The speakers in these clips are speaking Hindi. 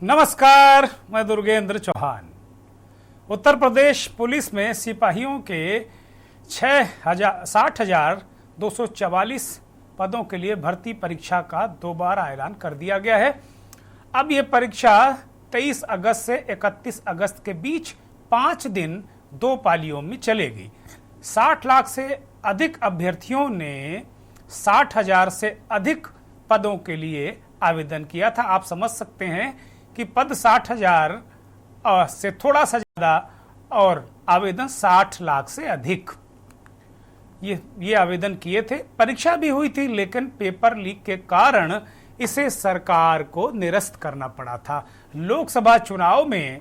नमस्कार, मैं दुर्गेंद्र चौहान। उत्तर प्रदेश पुलिस में सिपाहियों के 60,244 पदों के लिए भर्ती परीक्षा का दोबारा ऐलान कर दिया गया है। अब ये परीक्षा 23 अगस्त से 31 अगस्त के बीच 5 दिन 2 पालियों में चलेगी। 60 लाख से अधिक अभ्यर्थियों ने 60,000 से अधिक पदों के लिए आवेदन किया था। आप समझ सकते हैं कि पद 60,000 से थोड़ा सा ज्यादा और आवेदन 60 लाख से अधिक ये आवेदन किए थे। परीक्षा भी हुई थी, लेकिन पेपर लीक के कारण इसे सरकार को निरस्त करना पड़ा था। लोकसभा चुनाव में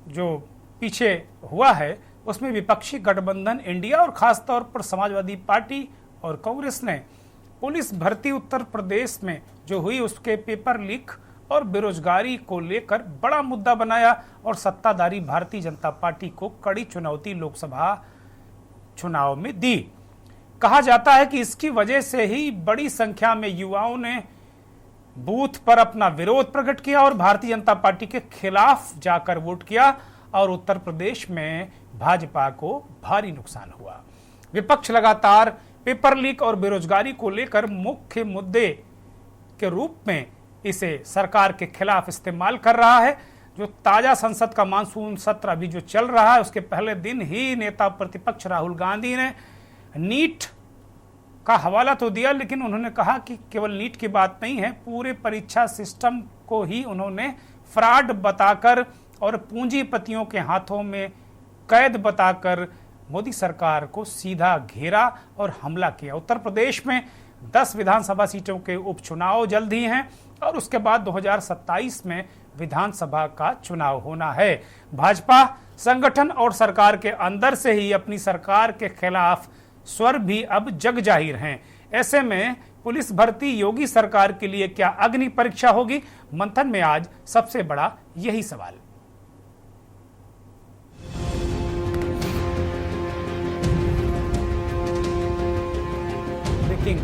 जो पीछे हुआ है उसमें विपक्षी गठबंधन इंडिया और खासतौर पर समाजवादी पार्टी और कांग्रेस ने पुलिस भर्ती उत्तर प्रदेश में जो हुई उसके पेपर लीक और बेरोजगारी को लेकर बड़ा मुद्दा बनाया और सत्ताधारी भारतीय जनता पार्टी को कड़ी चुनौती लोकसभा चुनाव में दी। कहा जाता है कि इसकी वजह से ही बड़ी संख्या में युवाओं ने बूथ पर अपना विरोध प्रकट किया और भारतीय जनता पार्टी के खिलाफ जाकर वोट किया और उत्तर प्रदेश में भाजपा को भारी नुकसान हुआ। विपक्ष लगातार पेपर लीक और बेरोजगारी को लेकर मुख्य मुद्दे के रूप में इसे सरकार के खिलाफ इस्तेमाल कर रहा है। जो ताजा संसद का मानसून सत्र अभी जो चल रहा है उसके पहले दिन ही नेता प्रतिपक्ष राहुल गांधी ने नीट का हवाला तो दिया, लेकिन उन्होंने कहा कि केवल नीट की बात नहीं है, पूरे परीक्षा सिस्टम को ही उन्होंने फ्रॉड बताकर और पूंजीपतियों के हाथों में कैद बताकर मोदी सरकार को सीधा घेरा और हमला किया। उत्तर प्रदेश में 10 विधानसभा सीटों के उपचुनाव जल्द ही हैं और उसके बाद 2027 में विधानसभा का चुनाव होना है। भाजपा संगठन और सरकार के अंदर से ही अपनी सरकार के खिलाफ स्वर भी अब जग जाहिर हैं। ऐसे में पुलिस भर्ती योगी सरकार के लिए क्या अग्नि परीक्षा होगी? मंथन में आज सबसे बड़ा यही सवाल। ब्रेकिंग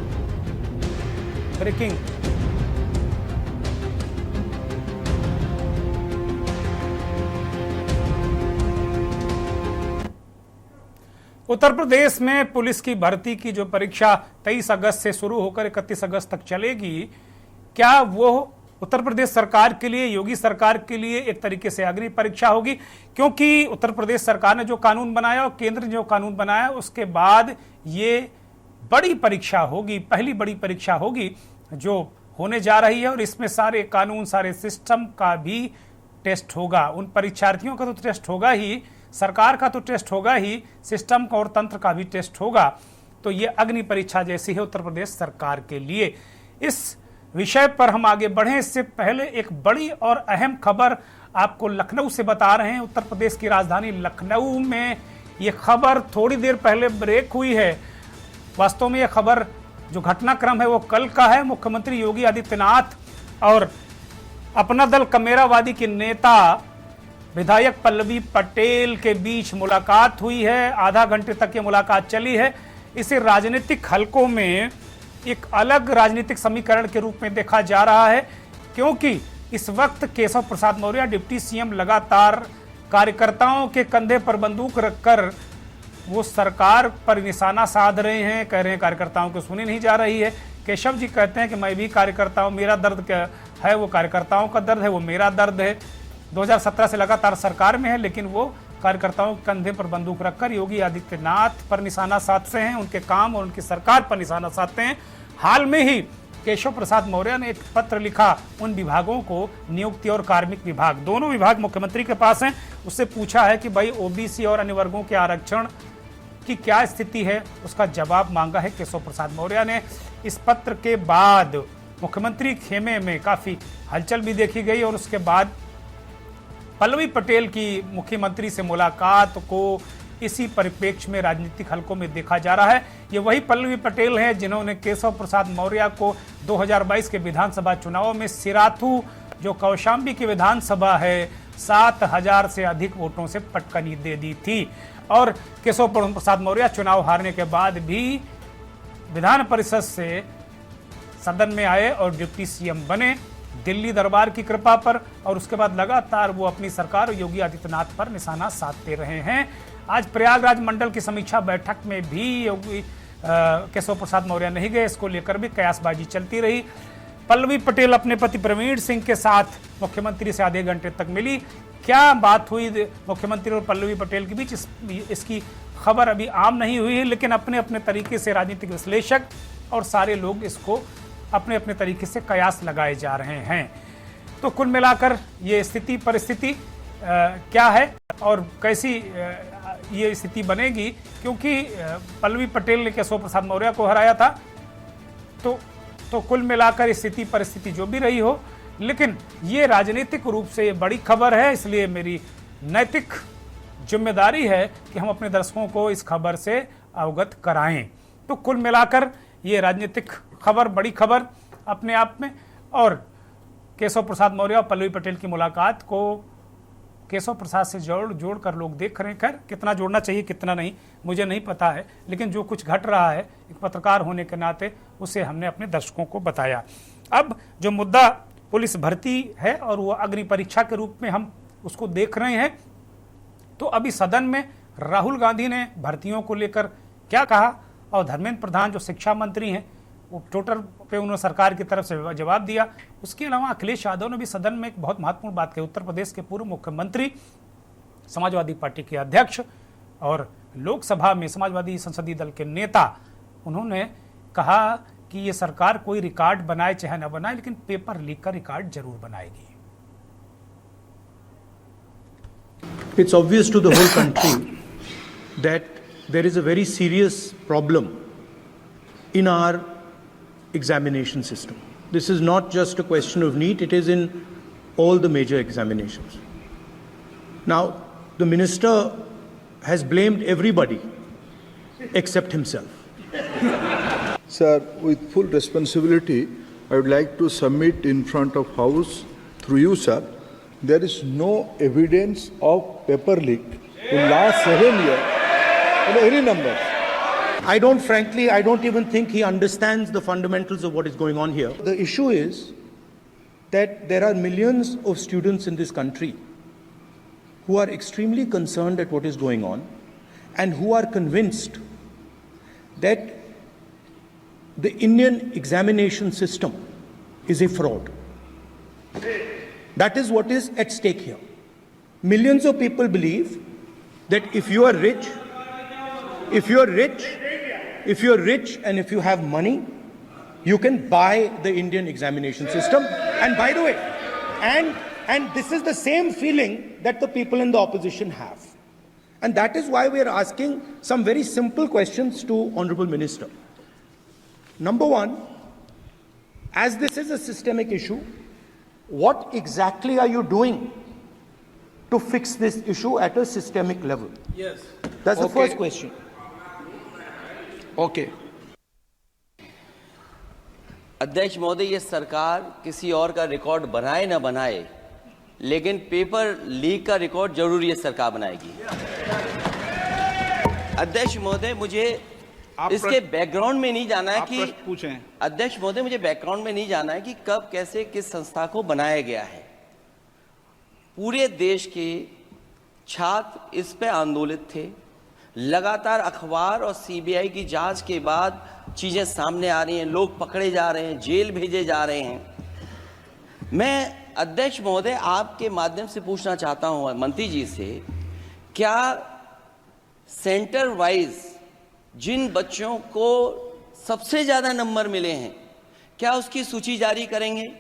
उत्तर प्रदेश में पुलिस की भर्ती की जो परीक्षा 23 अगस्त से शुरू होकर 31 अगस्त तक चलेगी, क्या वो उत्तर प्रदेश सरकार के लिए, योगी सरकार के लिए एक तरीके से अग्नि परीक्षा होगी? क्योंकि उत्तर प्रदेश सरकार ने जो कानून बनाया और केंद्र ने जो कानून बनाया उसके बाद ये बड़ी परीक्षा होगी, पहली बड़ी परीक्षा होगी जो होने जा रही है और इसमें सारे कानून, सारे सिस्टम का भी टेस्ट होगा। उन परीक्षार्थियों का तो टेस्ट होगा ही, सरकार का तो टेस्ट होगा ही, सिस्टम का और तंत्र का भी टेस्ट होगा। तो ये अग्नि परीक्षा जैसी है उत्तर प्रदेश सरकार के लिए। इस विषय पर हम आगे बढ़ें इससे पहले एक बड़ी और अहम खबर आपको लखनऊ से बता रहे हैं। उत्तर प्रदेश की राजधानी लखनऊ में ये खबर थोड़ी देर पहले ब्रेक हुई है। वास्तव में यह खबर जो घटनाक्रम है वो कल का है। मुख्यमंत्री योगी आदित्यनाथ और अपना दल कमेरावादी के नेता विधायक पल्लवी पटेल के बीच मुलाकात हुई है। आधा घंटे तक ये मुलाकात चली है। इसे राजनीतिक हलकों में एक अलग राजनीतिक समीकरण के रूप में देखा जा रहा है, क्योंकि इस वक्त केशव प्रसाद मौर्य डिप्टी सीएम लगातार कार्यकर्ताओं के कंधे पर बंदूक रखकर वो सरकार पर निशाना साध रहे हैं। कह रहे हैं कार्यकर्ताओं को सुनी नहीं जा रही है। केशव जी कहते हैं कि मैं भी कार्यकर्ताओं, मेरा दर्द क्या है वो कार्यकर्ताओं का दर्द है, वो मेरा दर्द है। 2017 से लगातार सरकार में है, लेकिन वो कार्यकर्ताओं के कंधे पर बंदूक रखकर योगी आदित्यनाथ पर निशाना साधते हैं, उनके काम और उनकी सरकार पर निशाना साधते हैं। हाल में ही केशव प्रसाद मौर्य ने एक पत्र लिखा उन विभागों को, नियुक्ति और कार्मिक विभाग, दोनों विभाग मुख्यमंत्री के पास हैं। उससे पूछा है कि भाई ओबीसी और अन्य वर्गों के आरक्षण की क्या स्थिति है, उसका जवाब मांगा है केशव प्रसाद मौर्य ने। इस पत्र के बाद मुख्यमंत्री खेमे में काफी हलचल भी देखी गई और उसके बाद पल्लवी पटेल की मुख्यमंत्री से मुलाकात को इसी परिप्रेक्ष्य में राजनीतिक हलकों में देखा जा रहा है। ये वही पल्लवी पटेल हैं जिन्होंने केशव प्रसाद मौर्य को 2022 के विधानसभा चुनाव में सिराथू, जो कौशाम्बी की विधानसभा है, 7,000 से अधिक वोटों से पटकनी दे दी थी। और केशव प्रसाद मौर्य चुनाव हारने के बाद भी विधान परिषद से सदन में आए और डिप्टी सीएम बने दिल्ली दरबार की कृपा पर, और उसके बाद लगातार वो अपनी सरकार और योगी आदित्यनाथ पर निशाना साधते रहे हैं। आज प्रयागराज मंडल की समीक्षा बैठक में भी योगी केशव प्रसाद मौर्य नहीं गए, इसको लेकर भी कयासबाजी चलती रही। पल्लवी पटेल अपने पति प्रवीण सिंह के साथ मुख्यमंत्री से आधे घंटे तक मिली। क्या बात हुई मुख्यमंत्री और पल्लवी पटेल के बीच, इसकी खबर अभी आम नहीं हुई है, लेकिन अपने अपने तरीके से राजनीतिक विश्लेषक और सारे लोग इसको अपने अपने तरीके से कयास लगाए जा रहे हैं। तो कुल मिलाकर ये स्थिति परिस्थिति क्या है और कैसी ये स्थिति बनेगी, क्योंकि पल्लवी पटेल ने केशव प्रसाद मौर्य को हराया था। तो कुल मिलाकर स्थिति परिस्थिति जो भी रही हो, लेकिन ये राजनीतिक रूप से बड़ी खबर है, इसलिए मेरी नैतिक जिम्मेदारी है कि हम अपने दर्शकों को इस खबर से अवगत कराएं। तो कुल मिलाकर ये राजनीतिक खबर, बड़ी खबर अपने आप में। और केशव प्रसाद मौर्य और पल्लवी पटेल की मुलाकात को केशव प्रसाद से जोड़ कर लोग देख रहे हैं। खैर, कितना जोड़ना चाहिए कितना नहीं मुझे नहीं पता है, लेकिन जो कुछ घट रहा है एक पत्रकार होने के नाते उसे हमने अपने दर्शकों को बताया। अब जो मुद्दा पुलिस भर्ती है और वो अग्नि परीक्षा के रूप में हम उसको देख रहे हैं, तो अभी सदन में राहुल गांधी ने भर्तियों को लेकर क्या कहा और धर्मेंद्र प्रधान जो शिक्षा मंत्री हैं वो ट्विटर पे उन्होंने सरकार की तरफ से जवाब दिया। उसके अलावा अखिलेश यादव ने भी सदन में एक बहुत महत्वपूर्ण बात कही। उत्तर प्रदेश के पूर्व मुख्यमंत्री, समाजवादी पार्टी के अध्यक्ष और लोकसभा में समाजवादी संसदीय दल के नेता, उन्होंने कहा कि ये सरकार कोई रिकॉर्ड बनाए चाहे न बनाए, लेकिन पेपर लीक का रिकॉर्ड जरूर बनाएगी। It's obvious to the whole country that there is a very serious problem in our examination system. This is not just a question of NEET, it is in all the major examinations. Now, the minister has blamed everybody except himself. Sir, with full responsibility, I would like to submit in front of House, through you, sir, there is no evidence of paper leak in last 7 years in any numbers. I don't even think he understands the fundamentals of what is going on here. The issue is that there are millions of students in this country who are extremely concerned at what is going on and who are convinced that the Indian examination system is a fraud. That is what is at stake here. Millions of people believe that if you are rich and if you have money, you can buy the Indian examination system. And by the way, and this is the same feeling that the people in the opposition have. And that is why we are asking some very simple questions to Honorable Minister. Number one, as this is a systemic issue, what exactly are you doing to fix this issue at a systemic level? Yes. That's the first question. Okay. अध्यक्ष महोदय, ये सरकार किसी और का रिकॉर्ड बनाए ना बनाए, लेकिन पेपर लीक का रिकॉर्ड जरूर ये सरकार बनाएगी। अध्यक्ष महोदय, मुझे इसके बैकग्राउंड में नहीं जाना है कि पूछें। अध्यक्ष महोदय, मुझे बैकग्राउंड में नहीं जाना है कि कब कैसे किस संस्था को बनाया गया है। पूरे देश के छात्र इस पे आंदोलित थे। लगातार अखबार और सीबीआई की जांच के बाद चीजें सामने आ रही हैं, लोग पकड़े जा रहे हैं, जेल भेजे जा रहे हैं। मैं अध्यक्ष महोदय आपके माध्यम से पूछना चाहता हूं मंत्री जी से, क्या सेंटर वाइज जिन बच्चों को सबसे ज्यादा नंबर मिले हैं, क्या उसकी सूची जारी करेंगे?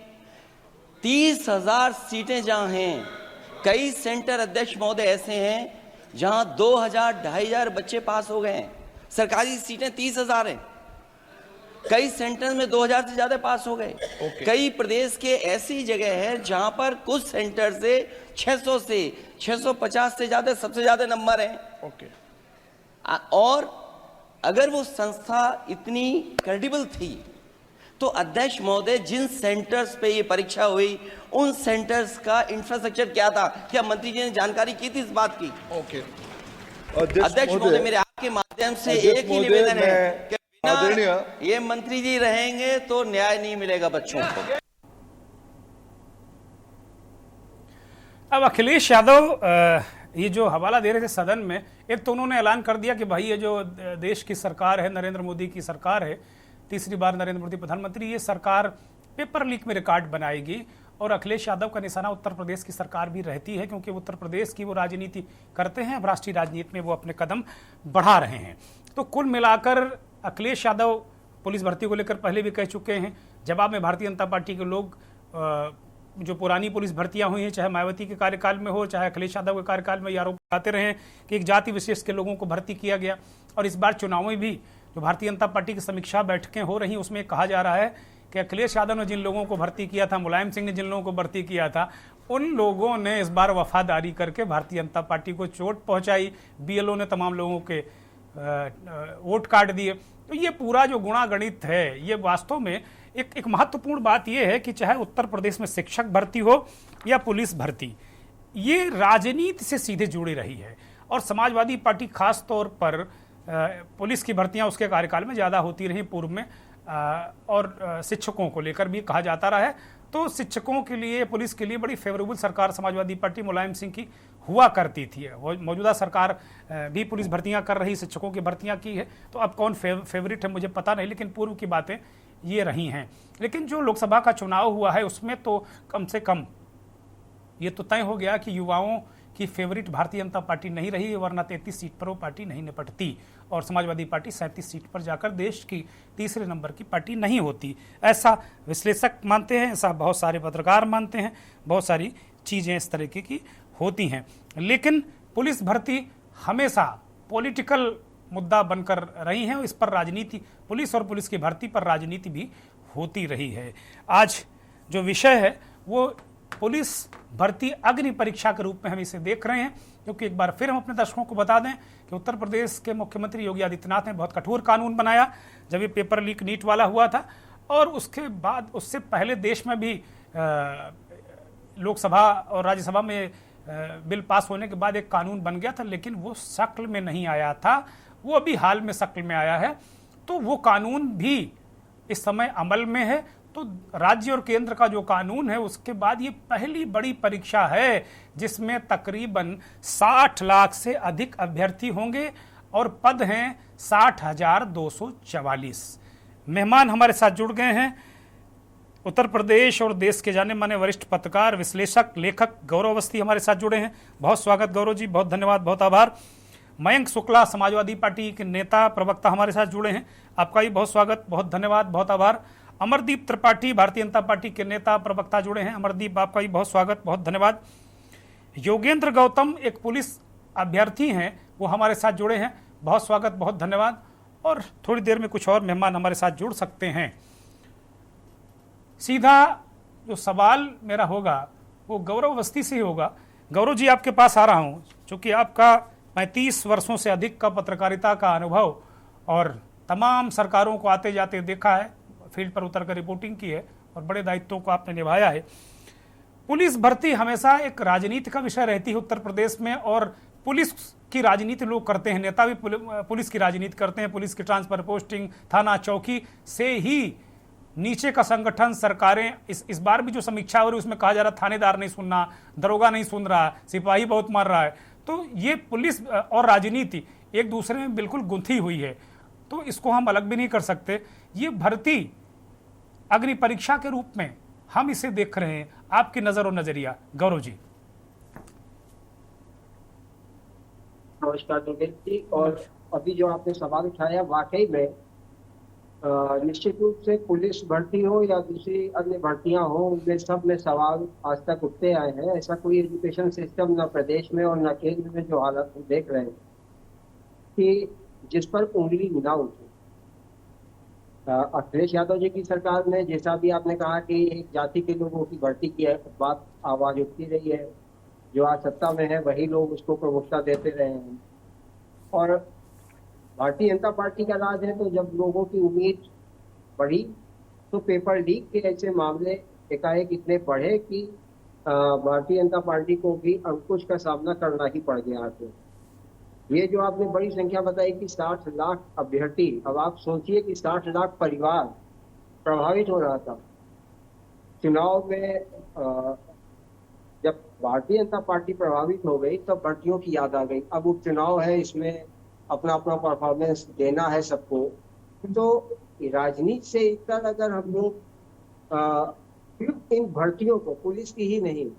30,000 सीटें जहां हैं, कई सेंटर अध्यक्ष महोदय ऐसे हैं जहां 2,000, 2,500 बच्चे पास हो गए हैं। सरकारी सीटें 30,000 हैं, कई सेंटर में 2,000 से ज्यादा पास हो गए। कई प्रदेश के ऐसी जगह है जहां पर कुछ सेंटर से 600 से 650 से ज्यादा सबसे ज्यादा नंबर हैं। और अगर वो संस्था इतनी क्रेडिबल थी तो अध्यक्ष महोदय जिन सेंटर्स पे ये परीक्षा हुई उन सेंटर्स का इंफ्रास्ट्रक्चर क्या था? क्या मंत्री जी ने जानकारी की थी इस बात की? अध्यक्ष महोदय, मेरे आपके माध्यम से एक ही निवेदन है कि बिना ये मंत्री जी रहेंगे तो न्याय नहीं मिलेगा बच्चों को। अब अखिलेश यादव ये जो हवाला दे रहे थे सदन में, एक तो उन्होंने ऐलान कर दिया कि भाई ये जो देश की सरकार है, नरेंद्र मोदी की सरकार है, तीसरी बार नरेंद्र मोदी प्रधानमंत्री, ये सरकार पेपर लीक में रिकॉर्ड बनाएगी। और अखिलेश यादव का निशाना उत्तर प्रदेश की सरकार भी रहती है, क्योंकि उत्तर प्रदेश की वो राजनीति करते हैं, अब राष्ट्रीय राजनीति में वो अपने कदम बढ़ा रहे हैं। तो कुल मिलाकर अखिलेश यादव पुलिस भर्ती को लेकर पहले भी कह चुके हैं। जवाब में भारतीय जनता पार्टी के लोग जो पुरानी पुलिस भर्तियां हुई हैं, चाहे मायावती के कार्यकाल में हो, चाहे अखिलेश यादव के कार्यकाल में, ये आरोप लगाते रहे कि एक जाति विशेष के लोगों को भर्ती किया गया। और इस बार चुनाव में भी जो भारतीय जनता पार्टी की समीक्षा बैठकें हो रही, उसमें कहा जा रहा है कि अखिलेश यादव ने जिन लोगों को भर्ती किया था, मुलायम सिंह ने जिन लोगों को भर्ती किया था, उन लोगों ने इस बार वफादारी करके भारतीय जनता पार्टी को चोट पहुंचाई। बीएलओ ने तमाम लोगों के वोट काट दिए। तो ये पूरा जो गुणागणित है, ये वास्तव में एक महत्वपूर्ण बात यह है कि चाहे उत्तर प्रदेश में शिक्षक भर्ती हो या पुलिस भर्ती, ये राजनीति से सीधे जुड़ी रही है। और समाजवादी पार्टी खास तौर पर पुलिस की भर्तियां उसके कार्यकाल में ज़्यादा होती रही पूर्व में, और शिक्षकों को लेकर भी कहा जाता रहा है। तो शिक्षकों के लिए, पुलिस के लिए बड़ी फेवरेबल सरकार समाजवादी पार्टी मुलायम सिंह की हुआ करती थी। मौजूदा सरकार भी पुलिस भर्तियां कर रही, शिक्षकों की भर्तियां की है। तो अब कौन फेवरेट है मुझे पता नहीं, लेकिन पूर्व की बातें ये रही हैं। लेकिन जो लोकसभा का चुनाव हुआ है उसमें तो कम से कम ये तो तय हो गया कि युवाओं की फेवरेट भारतीय जनता पार्टी नहीं रही, वरना 33 सीट पर वो पार्टी नहीं निपटती और समाजवादी पार्टी 37 सीट पर जाकर देश की तीसरे नंबर की पार्टी नहीं होती। ऐसा विश्लेषक मानते हैं, ऐसा बहुत सारे पत्रकार मानते हैं, बहुत सारी चीज़ें इस तरीके की होती हैं। लेकिन पुलिस भर्ती हमेशा पॉलिटिकल मुद्दा बनकर रही है, इस पर राजनीति, पुलिस और पुलिस की भर्ती पर राजनीति भी होती रही है। आज जो विषय है वो पुलिस भर्ती अग्नि परीक्षा के रूप में हम इसे देख रहे हैं, क्योंकि एक बार फिर हम अपने दर्शकों को बता दें कि उत्तर प्रदेश के मुख्यमंत्री योगी आदित्यनाथ ने बहुत कठोर कानून बनाया जब ये पेपर लीक नीट वाला हुआ था। और उसके बाद, उससे पहले देश में भी लोकसभा और राज्यसभा में बिल पास होने के बाद एक कानून बन गया था, लेकिन वो शक्ल में नहीं आया था, वो अभी हाल में शक्ल में आया है। तो वो कानून भी इस समय अमल में है। तो राज्य और केंद्र का जो कानून है, उसके बाद ये पहली बड़ी परीक्षा है जिसमें तकरीबन 60 लाख से अधिक अभ्यर्थी होंगे और पद हैं 60,244। मेहमान हमारे साथ जुड़ गए हैं उत्तर प्रदेश और देश के जाने माने वरिष्ठ पत्रकार, विश्लेषक, लेखक गौरव अवस्थी हमारे साथ जुड़े हैं। बहुत स्वागत गौरव जी, बहुत धन्यवाद, बहुत आभार। मयंक शुक्ला समाजवादी पार्टी के नेता, प्रवक्ता हमारे साथ जुड़े हैं, आपका भी बहुत स्वागत, बहुत धन्यवाद, बहुत आभार। अमरदीप त्रिपाठी भारतीय जनता पार्टी के नेता, प्रवक्ता जुड़े हैं, अमरदीप आपका भी बहुत स्वागत, बहुत धन्यवाद। योगेंद्र गौतम एक पुलिस अभ्यर्थी हैं, वो हमारे साथ जुड़े हैं, बहुत स्वागत, बहुत धन्यवाद। और थोड़ी देर में कुछ और मेहमान हमारे साथ जुड़ सकते हैं। सीधा जो सवाल मेरा होगा वो गौरव अवस्थी से ही होगा। गौरव जी, आपके पास आ रहा हूँ, चूँकि आपका 35 वर्षों से अधिक का पत्रकारिता का अनुभव और तमाम सरकारों को आते जाते देखा है, फील्ड पर उतर कर रिपोर्टिंग की है और बड़े दायित्वों को आपने निभाया है। पुलिस भर्ती हमेशा एक राजनीति का विषय रहती है उत्तर प्रदेश में, और पुलिस की राजनीति लोग करते हैं, नेता भी पुलिस की राजनीति करते हैं। पुलिस की ट्रांसफर पोस्टिंग, थाना चौकी से ही नीचे का संगठन, सरकारें, इस बार भी जो समीक्षा हो रही है उसमें कहा जा रहा है थानेदार नहीं सुनना, दरोगा नहीं सुन रहा, सिपाही बहुत मार रहा है। तो ये पुलिस और राजनीति एक दूसरे में बिल्कुल गुंथी हुई है, तो इसको हम अलग भी नहीं कर सकते। ये भर्ती अग्नि परीक्षा के रूप में हम इसे देख रहे हैं, आपकी नजर और नजरिया गौरव जी। नमस्कार दुर्गेश जी, और अभी जो आपने सवाल उठाया, वाकई में निश्चित रूप से पुलिस भर्ती हो या दूसरी अन्य भर्तियां हो, उनमें सब में सवाल आज तक उठते आए हैं। ऐसा कोई एजुकेशन सिस्टम न प्रदेश में और न केंद्र में जो हालत देख रहे हैं कि जिस पर उंगली ना उठे। अखिलेश यादव जी की सरकार में, जैसा भी आपने कहा कि एक जाति के लोगों की भर्ती की बात आवाज उठती रही है, जो आज सत्ता में है वही लोग उसको प्रमुखता देते रहे हैं। और भारतीय जनता पार्टी का राज है, तो जब लोगों की उम्मीद बढ़ी तो पेपर लीक के ऐसे मामले एकाएक इतने बढ़े कि भारतीय जनता पार्टी को भी अंकुश का सामना करना ही पड़ गया। तो ये जो आपने बड़ी संख्या बताई कि 60 लाख अभ्यर्थी, अब आप सोचिए कि 60 लाख परिवार प्रभावित हो रहा था। चुनाव में जब भारतीय जनता पार्टी प्रभावित हो गई तब भर्तियों की याद आ गई। अब उपचुनाव है, इसमें अपना अपना परफॉर्मेंस देना है सबको। तो राजनीति से इतर अगर हम लोग इन भर्तियों को, पुलिस की ही नहीं,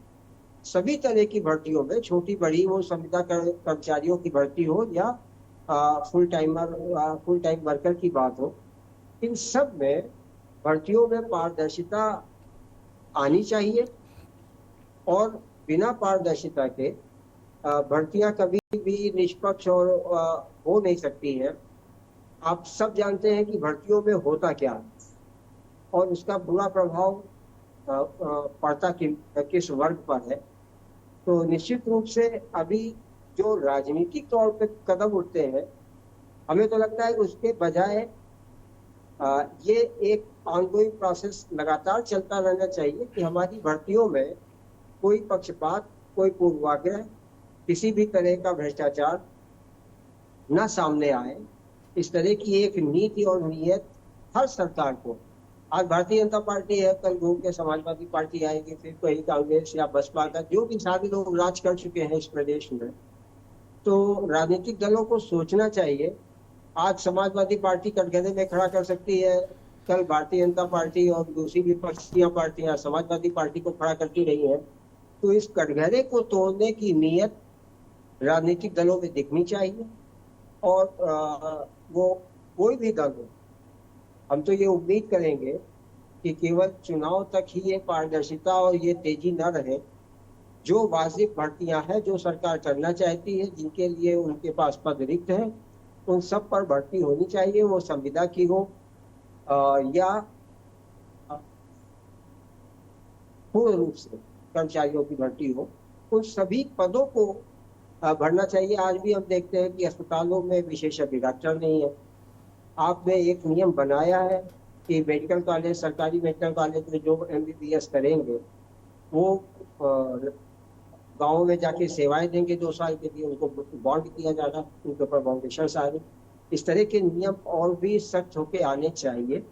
सभी तरह की भर्तियों में, छोटी बड़ी वो संविदा कर्मचारियों की भर्ती हो या फुल टाइम वर्कर की बात हो, इन सब में भर्तियों में पारदर्शिता आनी चाहिए। और बिना पारदर्शिता के भर्तियां कभी भी निष्पक्ष और हो नहीं सकती हैं। आप सब जानते हैं कि भर्तियों में होता क्या है और उसका बुरा प्रभाव पड़ता किस वर्ग पर है। तो निश्चित रूप से अभी जो राजनीतिक तौर पे कदम उठते हैं, हमें तो लगता है कि उसके बजाय ये एक ऑनगोइंग प्रोसेस लगातार चलता रहना चाहिए कि हमारी भर्तियों में कोई पक्षपात, कोई पूर्वाग्रह, किसी भी तरह का भ्रष्टाचार न सामने आए। इस तरह की एक नीति और नीयत हर सरकार को, आज भारतीय जनता पार्टी है, कल घूम के समाजवादी पार्टी आएगी, फिर कोई कांग्रेस या बसपा का, जो भी सारे लोग राज कर चुके हैं इस प्रदेश में। तो राजनीतिक दलों को सोचना चाहिए। आज समाजवादी पार्टी कटघरे में खड़ा कर सकती है, कल भारतीय जनता पार्टी और दूसरी विपक्षी पार्टियां समाजवादी पार्टी को खड़ा करती रही हैं। तो इस कटघरे को तोड़ने की नीयत राजनीतिक दलों में दिखनी चाहिए। और वो कोई भी दल हो, हम तो ये उम्मीद करेंगे कि केवल चुनाव तक ही ये पारदर्शिता और ये तेजी न रहे। जो वाजिब भर्तियां हैं, जो सरकार करना चाहती है, जिनके लिए उनके पास पद रिक्त है, उन सब पर भर्ती होनी चाहिए। वो संविदा की हो या पूर्ण रूप से कर्मचारियों की भर्ती हो, उन सभी पदों को भरना चाहिए। आज भी हम देखते हैं कि अस्पतालों में विशेषज्ञ डॉक्टर नहीं है। आपने एक नियम बनाया है कि मेडिकल कॉलेज, सरकारी मेडिकल कॉलेज में जो MBBS करेंगे वो गाँव में जाके सेवाएं देंगे 2 साल के लिए, उनको बॉन्ड किया जाएगा, उनके ऊपर बाउंडेशन आ रहे। इस तरह के नियम और भी सख्त होके आने चाहिए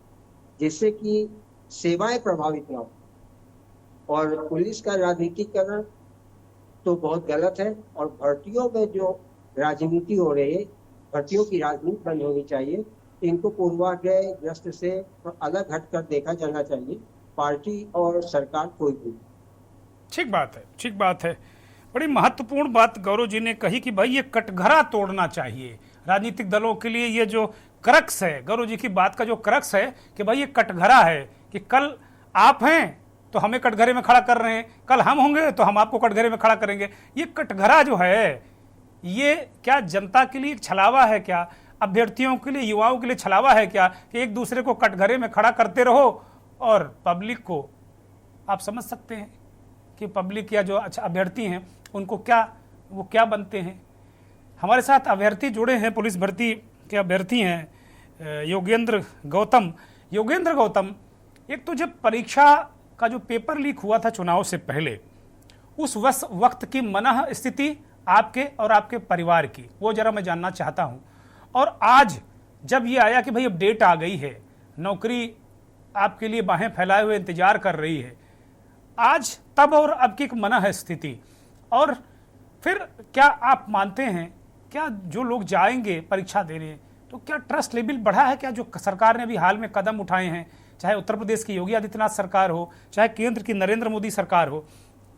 जिससे कि सेवाएं प्रभावित ना हो। और पुलिस का राजनीतिकरण तो बहुत गलत है। और भर्तियों में जो राजनीति हो रही है, भर्तियों की राजनीति बंद होनी चाहिए। इनको पूर्वाग्रह ग्रस्त से अलग हटकर देखा जाना चाहिए, पार्टी और सरकार कोई भी। ठीक बात है, ठीक बात है। बड़ी महत्वपूर्ण बात गौरव जी ने कही कि भाई ये कटघरा तोड़ना चाहिए राजनीतिक दलों के लिए। ये जो क्रक्स है, गौरव जी की बात का जो क्रक्स है कि भाई ये कटघरा है कि कल आप हैं तो हमें कटघरे में खड़ा कर रहे हैं, कल हम होंगे तो हम आपको कटघरे में खड़ा करेंगे। ये कटघरा जो है, ये क्या जनता के लिए एक छलावा है क्या? अभ्यर्थियों के लिए, युवाओं के लिए छलावा है क्या कि एक दूसरे को कटघरे में खड़ा करते रहो? और पब्लिक को आप समझ सकते हैं कि पब्लिक या जो अच्छा अभ्यर्थी हैं उनको क्या बनते हैं। हमारे साथ अभ्यर्थी जुड़े हैं, पुलिस भर्ती के अभ्यर्थी हैं योगेंद्र गौतम। योगेंद्र गौतम, एक तो जब परीक्षा का जो पेपर लीक हुआ था चुनाव से पहले, उस वक्त की मनः स्थिति आपके और आपके परिवार की, वो जरा मैं जानना चाहता हूं। और आज जब ये आया कि भाई अब डेट आ गई है, नौकरी आपके लिए बाहें फैलाए हुए इंतजार कर रही है, आज तब और अब की एक मनः स्थिति, और फिर क्या आप मानते हैं क्या जो लोग जाएंगे परीक्षा देने, तो क्या ट्रस्ट लेवल बढ़ा है क्या? जो सरकार ने अभी हाल में कदम उठाए हैं, चाहे उत्तर प्रदेश की योगी आदित्यनाथ सरकार हो, चाहे केंद्र की नरेंद्र मोदी सरकार हो,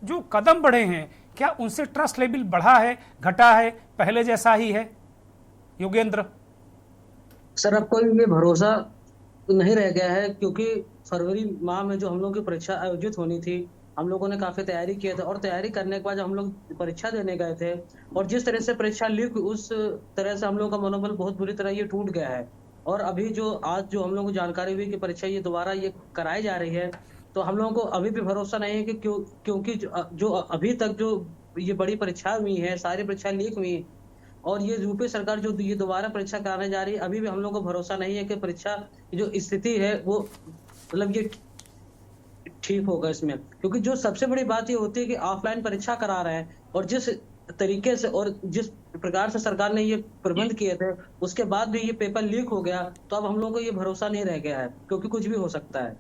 जो कदम बढ़े हैं, क्या उनसे ट्रस्ट लेवल बढ़ा है, घटा है, पहले जैसा ही है? योगेंद्र सर, अब कोई भी भरोसा नहीं रह गया है, क्योंकि फरवरी माह में जो हम लोगों की परीक्षा आयोजित होनी थी, हम लोगों ने काफी तैयारी किया था, और तैयारी करने के बाद जब हम लोग परीक्षा देने गए थे और जिस तरह से परीक्षा लीक, उस तरह से हम लोगों का मनोबल बहुत बुरी तरह ये टूट गया है। और अभी जो आज जो हम लोगों को जानकारी हुई कि परीक्षा ये दोबारा ये कराई जा रही है, तो हम लोगों को अभी भी भरोसा नहीं है कि क्योंकि जो अभी तक जो ये बड़ी परीक्षा हुई है, सारी परीक्षा लीक हुई, और ये यूपी सरकार जो ये दोबारा परीक्षा कराने जा रही है, अभी भी हम लोग को भरोसा नहीं है कि परीक्षा जो स्थिति है वो मतलब ये ठीक होगा इसमें। क्योंकि जो सबसे बड़ी बात ये होती है कि ऑफलाइन परीक्षा करा रहे हैं, और जिस तरीके से और जिस प्रकार से सरकार ने ये प्रबंध किए थे, उसके बाद भी ये पेपर लीक हो गया, तो अब हम लोगों को ये भरोसा नहीं रह गया है, क्योंकि कुछ भी हो सकता है।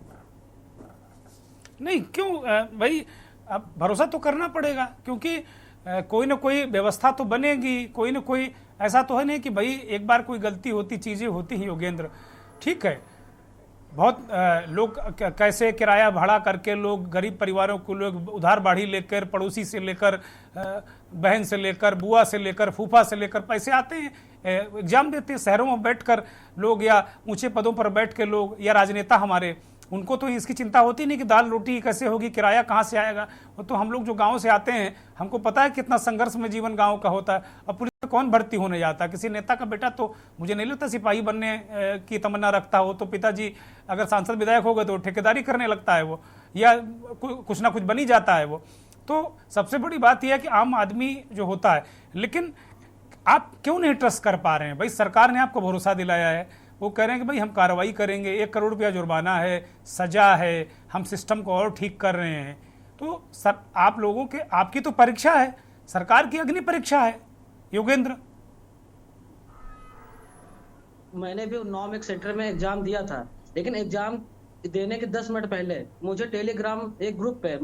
नहीं, क्यों भाई, अब भरोसा तो करना पड़ेगा, क्योंकि कोई ना कोई व्यवस्था तो बनेगी, कोई ना कोई, ऐसा तो है नहीं कि भाई एक बार कोई गलती होती, चीज़ें होती ही योगेंद्र, ठीक है। बहुत लोग कैसे किराया भाड़ा करके लोग, गरीब परिवारों को लोग उधार बाढ़ी लेकर, पड़ोसी से लेकर, बहन से लेकर, बुआ से लेकर, फूफा से लेकर पैसे आते हैं, एग्जाम देते हैं। शहरों में बैठकर लोग, या ऊंचे पदों पर बैठ के लोग, या राजनेता हमारे, उनको तो इसकी चिंता होती नहीं कि दाल रोटी कैसे होगी, किराया कहाँ से आएगा। वो तो हम लोग जो गाँव से आते हैं, हमको पता है कितना संघर्ष में जीवन गाँव का होता है। अब पुलिस में कौन भर्ती होने जाता है? किसी नेता का बेटा तो मुझे नहीं लगता सिपाही बनने की तमन्ना रखता हो, तो पिताजी अगर सांसद विधायक हो गए तो ठेकेदारी करने लगता है वो, या कुछ ना कुछ बनी जाता है वो। तो सबसे बड़ी बात यह है कि आम आदमी जो होता है, लेकिन आप क्यों नहीं ट्रस्ट कर पा रहे हैं? भाई सरकार ने आपको भरोसा दिलाया है, वो कह रहे हैं कि भाई हम कार्रवाई करेंगे, 1 करोड़ रुपया जुर्माना है, सजा है, हम सिस्टम को और ठीक कर रहे हैं। तो सर, आप लोगों के, आपकी तो परीक्षा है, सरकार की अग्नि परीक्षा है योगेंद्र। मैंने भी 9 सेंटर में एग्जाम दिया था, लेकिन एग्जाम देने के 10 मिनट पहले मुझे टेलीग्राम एक ग्रुप पे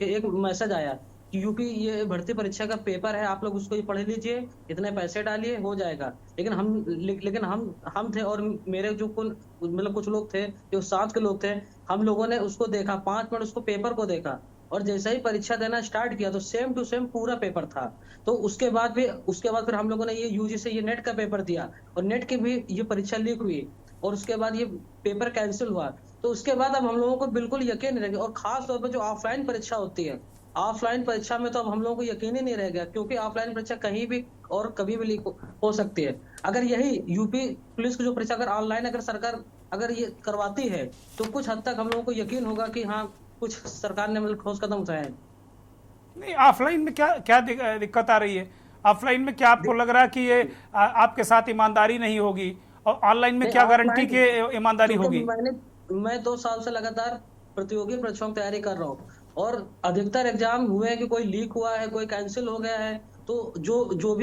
एक मैसेज आया कि यूपी ये भर्ती परीक्षा का पेपर है, आप लोग उसको पढ़ लीजिए, इतने पैसे डालिए, हो जाएगा। लेकिन हम थे, और मेरे जो मतलब कुछ लोग थे जो साथ के लोग थे, हम लोगों ने उसको देखा, 5 मिनट उसको पेपर को देखा, और जैसे ही परीक्षा देना स्टार्ट किया तो सेम टू सेम पूरा पेपर था। तो उसके बाद फिर हम लोगों ने ये यूजीसी ये नेट का पेपर दिया, और नेट की भी ये परीक्षा लीक हुई, और उसके बाद ये पेपर कैंसिल हुआ। तो उसके बाद अब हम लोगों को बिल्कुल यकीन नहीं रह गया। और खास तौर पर जो ऑफलाइन परीक्षा होती है, ऑफलाइन परीक्षा में तो अब हम लोगों को यकीन ही नहीं रह गया, क्योंकि ऑफलाइन परीक्षा कहीं भी और कभी भी लीक हो सकती है। अगर यही यूपी पुलिस की जो परीक्षा अगर ऑनलाइन अगर सरकार अगर ये करवाती है, तो कुछ हद तक हम लोगों को यकीन होगा कि हाँ, कुछ सरकार ने मतलब ठोस कदम उठाए हैं। नहीं, ऑफलाइन में क्या दिक्कत आ रही है? ऑफलाइन में क्या आपको लग रहा है कि ये आपके साथ ईमानदारी नहीं होगी, और ऑनलाइन में क्या गारंटी की ईमानदारी होगी? मैं 2 साल से लगातार प्रतियोगी परीक्षाओं की तैयारी कर रहा हूँ, और अधिकतर एग्जाम हुए हैं कि कोई लीक हुआ है, कोई कैंसिल हो गया है। तो जो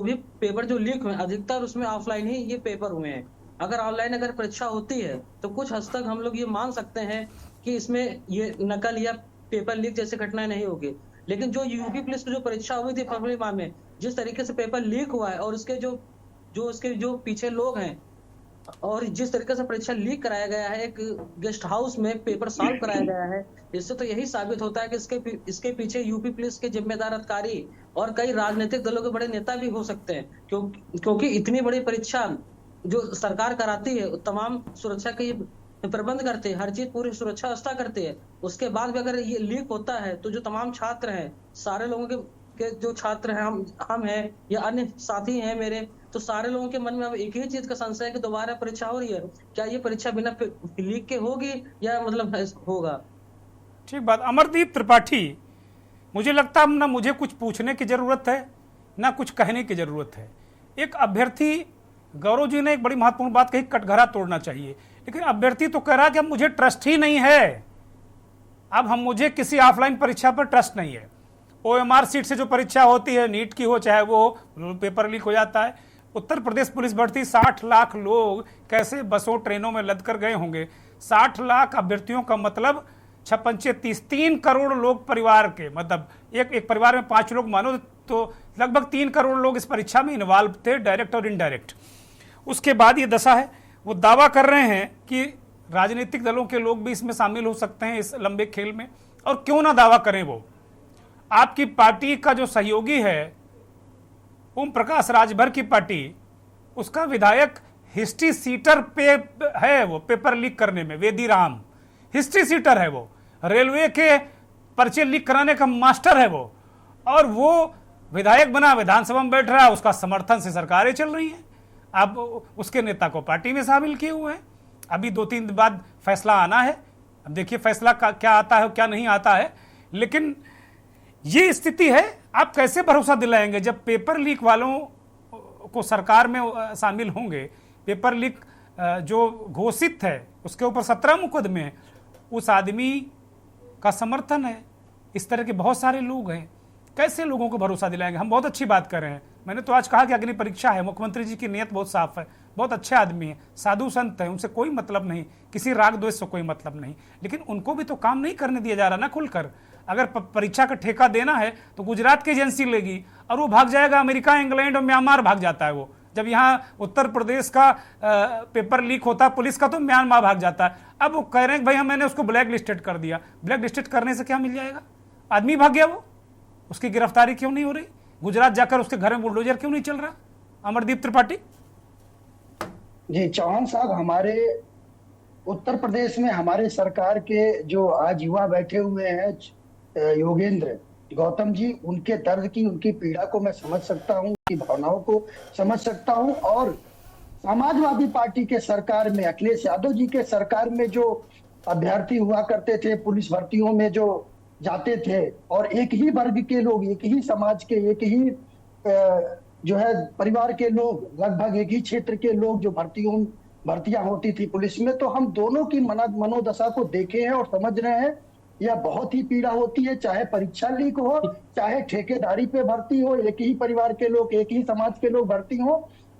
भी पेपर जो लीक हुए, अधिकतर उसमें ऑफलाइन ही ये पेपर हुए हैं। अगर ऑनलाइन अगर परीक्षा होती है तो कुछ हद तक हम लोग ये मान सकते हैं कि इसमें ये नकल या पेपर लीक जैसी घटनाएं नहीं होगी। लेकिन जो यूपी पुलिस की जो परीक्षा हुई थी फरवरी माह में, जिस तरीके से पेपर लीक हुआ है, और उसके जो पीछे लोग हैं, और जिस तरीके से परीक्षा लीक कराया गया है, एक गेस्ट हाउस में पेपर सॉल्व कराया गया है, इससे तो यही साबित होता है कि इसके पीछे यूपी पुलिस के जिम्मेदार अधिकारी और कई राजनीतिक दलों के बड़े नेता भी हो सकते हैं। क्योंकि इतनी बड़ी परीक्षा जो सरकार कराती है, तमाम सुरक्षा के प्रबंध करते हैं, हर चीज पूरी सुरक्षा व्यवस्था करती है, उसके बाद भी अगर ये लीक होता है तो जो तमाम छात्र हैं, सारे लोगों के जो छात्र हैं, हम हैं या अन्य साथी हैं मेरे, तो सारे लोगों के मन में अब एक ही चीज का संशय है कि दोबारा परीक्षा हो रही है, क्या ये परीक्षा बिना लीक के होगी या मतलब होगा? ठीक बात। अमरदीप त्रिपाठी, मुझे लगता है ना मुझे कुछ पूछने की जरूरत है, ना कुछ कहने की जरूरत है। एक अभ्यर्थी, गौरव जी ने एक बड़ी महत्वपूर्ण बात कही, कटघरा तोड़ना चाहिए, लेकिन अभ्यर्थी तो कह रहा कि अब मुझे ट्रस्ट ही नहीं है, अब मुझे किसी ऑफलाइन परीक्षा पर ट्रस्ट नहीं है। OMR सीट से जो परीक्षा होती है, नीट की हो चाहे वो, पेपर लीक हो जाता है। उत्तर प्रदेश पुलिस भर्ती, 60 लाख लोग कैसे बसों ट्रेनों में लद कर गए होंगे? 60 लाख अभ्यर्थियों का मतलब 56-30, 3 करोड़ लोग परिवार के, मतलब एक परिवार में 5 लोग मानो तो लगभग 3 करोड़ लोग इस परीक्षा में इन्वॉल्व थे, डायरेक्ट और इनडायरेक्ट। उसके बाद ये दशा है। वो दावा कर रहे हैं कि राजनीतिक दलों के लोग भी इसमें शामिल हो सकते हैं इस लंबे खेल में, और क्यों ना दावा करें वो। आपकी पार्टी का जो सहयोगी है, ओम प्रकाश राजभर की पार्टी, उसका विधायक हिस्ट्री सीटर पे है, वो पेपर लीक करने में, वेदी राम हिस्ट्री सीटर है, वो रेलवे के पर्चे लीक कराने का मास्टर है वो, और वो विधायक बना, विधानसभा में बैठ रहा है, उसका समर्थन से सरकारें चल रही हैं। अब उसके नेता को पार्टी में शामिल किए हुए हैं। अभी 2-3 दिन बाद फैसला आना है, अब देखिए फैसला क्या आता है क्या नहीं आता है। लेकिन ये स्थिति है, आप कैसे भरोसा दिलाएंगे जब पेपर लीक वालों को सरकार में शामिल होंगे? पेपर लीक जो घोषित है उसके ऊपर 17 मुकदमे हैं, उस आदमी का समर्थन है, इस तरह के बहुत सारे लोग हैं, कैसे लोगों को भरोसा दिलाएंगे? हम बहुत अच्छी बात कर रहे हैं, मैंने तो आज कहा कि अग्नि परीक्षा है, मुख्यमंत्री जी की नीयत बहुत साफ है, बहुत अच्छे आदमी हैं, साधु संत हैं, उनसे कोई मतलब नहीं, किसी राग द्वेष से कोई मतलब नहीं, लेकिन उनको भी तो काम नहीं करने दिया जा रहा ना खुलकर। अगर परीक्षा का ठेका देना है तो गुजरात की एजेंसी लेगी और वो भाग जाएगा अमेरिका, इंग्लैंड और म्यांमार भाग जाता है वो। जब यहाँ उत्तर प्रदेश का पेपर लीक होता है पुलिस का तो म्यांमार भाग जाता है। अब वो कह रहे हैं भाई मैंने उसको ब्लैक लिस्टेड कर दिया। ब्लैक लिस्टेड करने से क्या मिल जाएगा? आदमी भाग गया, वो उसकी गिरफ्तारी क्यों नहीं हो रही? गुजरात जाकर उसके घर में बुलडोजर क्यों नहीं चल रहा? अमरदीप त्रिपाठी जी, चौहान साहब, हमारे उत्तर प्रदेश में हमारे सरकार के जो आज युवा बैठे हुए हैं योगेंद्र गौतम जी, उनके दर्द की, उनकी पीड़ा को मैं समझ सकता हूँ, उनकी भावनाओं को समझ सकता हूँ। और समाजवादी पार्टी के सरकार में, अखिलेश यादव जी के सरकार में जो अभ्यर्थी हुआ करते थे, पुलिस भर्तियों में जो जाते थे, और एक ही वर्ग के लोग, एक ही समाज के, एक ही जो है परिवार के लोग, लगभग एक ही क्षेत्र के लोग जो भर्तियां होती थी पुलिस में, तो हम दोनों की मनोदशा को देखे हैं और समझ रहे हैं। यह बहुत ही पीड़ा होती है, चाहे परीक्षा लीक हो, चाहे ठेकेदारी पे भर्ती हो, एक ही परिवार के लोग, एक ही समाज के लोग भर्ती हो।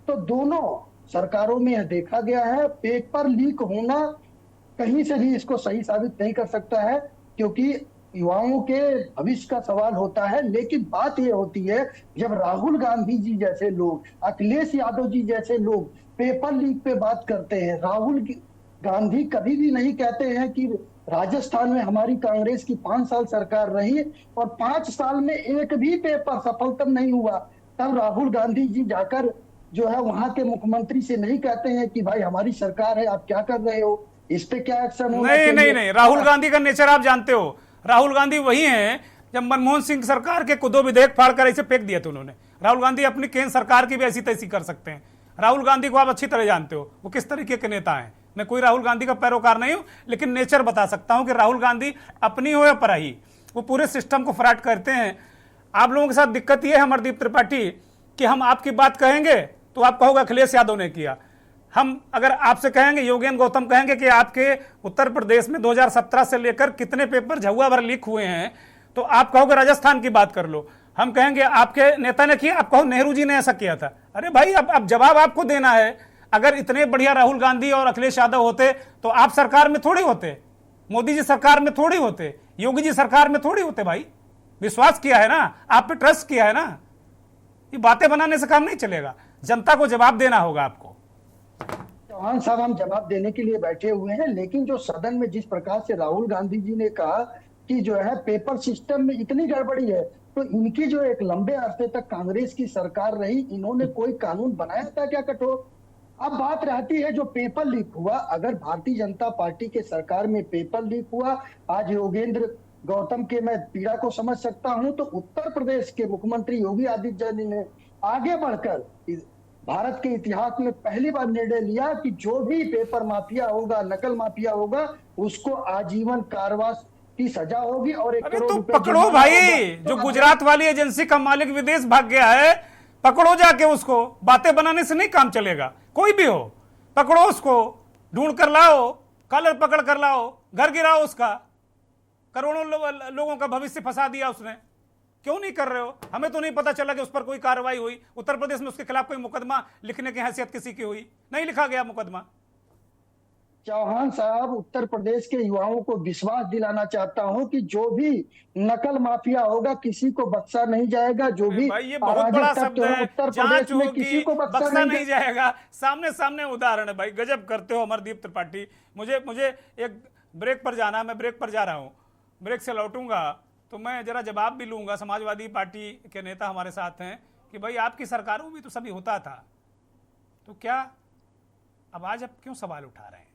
तो दोनों सरकारों में यह देखा गया है, पेपर लीक होना कहीं से भी इसको सही साबित नहीं कर सकता है, क्योंकि युवाओं के भविष्य का सवाल होता है। लेकिन बात यह होती है, जब राहुल गांधी जी जैसे लोग, अखिलेश यादव जी जैसे लोग पेपर लीक पे बात करते हैं। राहुल गांधी कभी भी नहीं कहते हैं कि राजस्थान में हमारी कांग्रेस की 5 साल सरकार रही और 5 साल में एक भी पेपर सफलतम नहीं हुआ। तब राहुल गांधी जी जाकर जो है वहां के मुख्यमंत्री से नहीं कहते हैं कि भाई हमारी सरकार है, आप क्या कर रहे हो, इस पे क्या एक्शन होना चाहिए। नहीं, राहुल गांधी का नेचर आप जानते हो। राहुल गांधी वही हैं जब मनमोहन सिंह सरकार के दो विधेयक फाड़कर ऐसे फेंक दिए थे उन्होंने। राहुल गांधी अपनी केंद्र सरकार की भी ऐसी तैसी कर सकते हैं। राहुल गांधी को आप अच्छी तरह जानते हो, वो किस तरीके के नेता हैं। मैं कोई राहुल गांधी का पैरोकार नहीं हूं, लेकिन नेचर बता सकता हूं कि राहुल गांधी अपनी हो या पराई, वो पूरे सिस्टम को फ्रैट करते हैं। आप लोगों के साथ दिक्कत यह है अमरदीप त्रिपाठी कि हम आपकी बात कहेंगे तो आप कहोगे अखिलेश यादव ने किया। हम अगर आपसे कहेंगे, योगेंद्र गौतम कहेंगे कि आपके उत्तर प्रदेश में 2017 से लेकर कितने पेपर झुआ भर लीक हुए हैं, तो आप कहोगे राजस्थान की बात कर लो। हम कहेंगे आपके नेता ने किया, आप कहो नेहरू जी ने ऐसा किया था। अरे भाई, अब जवाब आपको देना है। अगर इतने बढ़िया राहुल गांधी और अखिलेश यादव होते तो आप सरकार में थोड़ी होते, मोदी जी सरकार में थोड़ी होते, योगी जी सरकार में थोड़ी होते। भाई, विश्वास किया है ना, आप पे ट्रस्ट किया है ना। ये बातें बनाने से काम नहीं चलेगा, जनता को जवाब देना होगा आपको। चौहान साहब, हम जवाब देने के लिए बैठे हुए हैं, लेकिन जो सदन में जिस प्रकार से राहुल गांधी जी ने कहा कि जो है पेपर सिस्टम में इतनी गड़बड़ी है, तो इनकी जो एक लंबे अरसे तक कांग्रेस की सरकार रही, इन्होंने कोई कानून बनाया था क्या कठोर? अब बात रहती है जो पेपर लीक हुआ, अगर भारतीय जनता पार्टी के सरकार में पेपर लीक हुआ, आज योगेंद्र गौतम के मैं पीड़ा को समझ सकता हूं, तो उत्तर प्रदेश के मुख्यमंत्री योगी आदित्यनाथ जी ने आगे बढ़कर भारत के इतिहास में पहली बार निर्णय लिया कि जो भी पेपर माफिया होगा, नकल माफिया होगा, उसको आजीवन कारावास की सजा होगी और 1 करोड़ रुपए पकड़ो भाई। जो गुजरात वाली एजेंसी का मालिक विदेश भाग गया है, पकड़ो जाके उसको। बातें बनाने से नहीं काम चलेगा, कोई भी हो पकड़ो उसको, ढूंढ कर लाओ, कॉलर पकड़ कर लाओ, घर गिराओ उसका। करोड़ों लोगों का भविष्य फंसा दिया उसने। क्यों नहीं कर रहे हो? हमें तो नहीं पता चला कि उस पर कोई कार्रवाई हुई। उत्तर प्रदेश में उसके खिलाफ कोई मुकदमा लिखने की हैसियत किसी की हुई? नहीं लिखा गया मुकदमा। चौहान साहब, उत्तर प्रदेश के युवाओं को विश्वास दिलाना चाहता हूं कि जो भी नकल माफिया होगा किसी को बख्शा नहीं जाएगा। जो भी भाई, ये बहुत बड़ा शब्द है, उत्तर प्रदेश में किसी को बख्शा नहीं जाएगा। सामने सामने उदाहरण है भाई, गजब करते हो अमरदीप त्रिपाठी। मुझे एक ब्रेक पर जाना, मैं ब्रेक पर जा रहा हूं। ब्रेक से लौटूंगा तो मैं जरा जवाब भी लूंगा। समाजवादी पार्टी के नेता हमारे साथ हैं कि भाई आपकी सरकारों में तो सभी होता था, तो क्या अब आज आप क्यों सवाल उठा रहे हैं?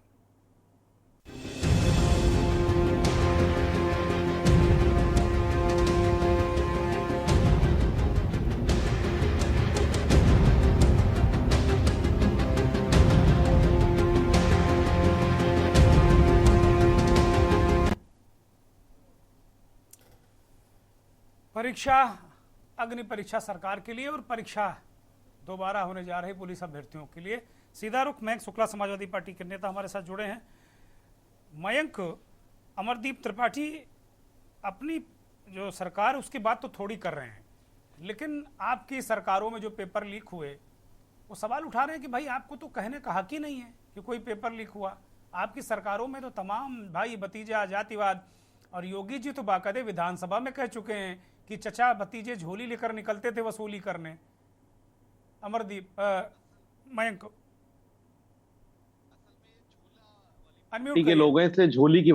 परीक्षा, अग्नि परीक्षा सरकार के लिए और परीक्षा दोबारा होने जा रही पुलिस अभ्यर्थियों के लिए। सीधा रुख, मयंक शुक्ला समाजवादी पार्टी के नेता हमारे साथ जुड़े हैं। मयंक, अमरदीप त्रिपाठी अपनी जो सरकार उसकी बात तो थोड़ी कर रहे हैं, लेकिन आपकी सरकारों में जो पेपर लीक हुए वो सवाल उठा रहे हैं कि भाई आपको तो कहने का हक ही नहीं है कि कोई पेपर लीक हुआ। आपकी सरकारों में तो तमाम भाई भतीजा जातिवाद, और योगी जी तो बाकायदे विधानसभा में कह चुके हैं कि चचा भतीजे झोली लेकर निकलते थे वसूली करने। अमरदीप, मयंक, अनम्यूट के लोग हैं इसलिए झोली की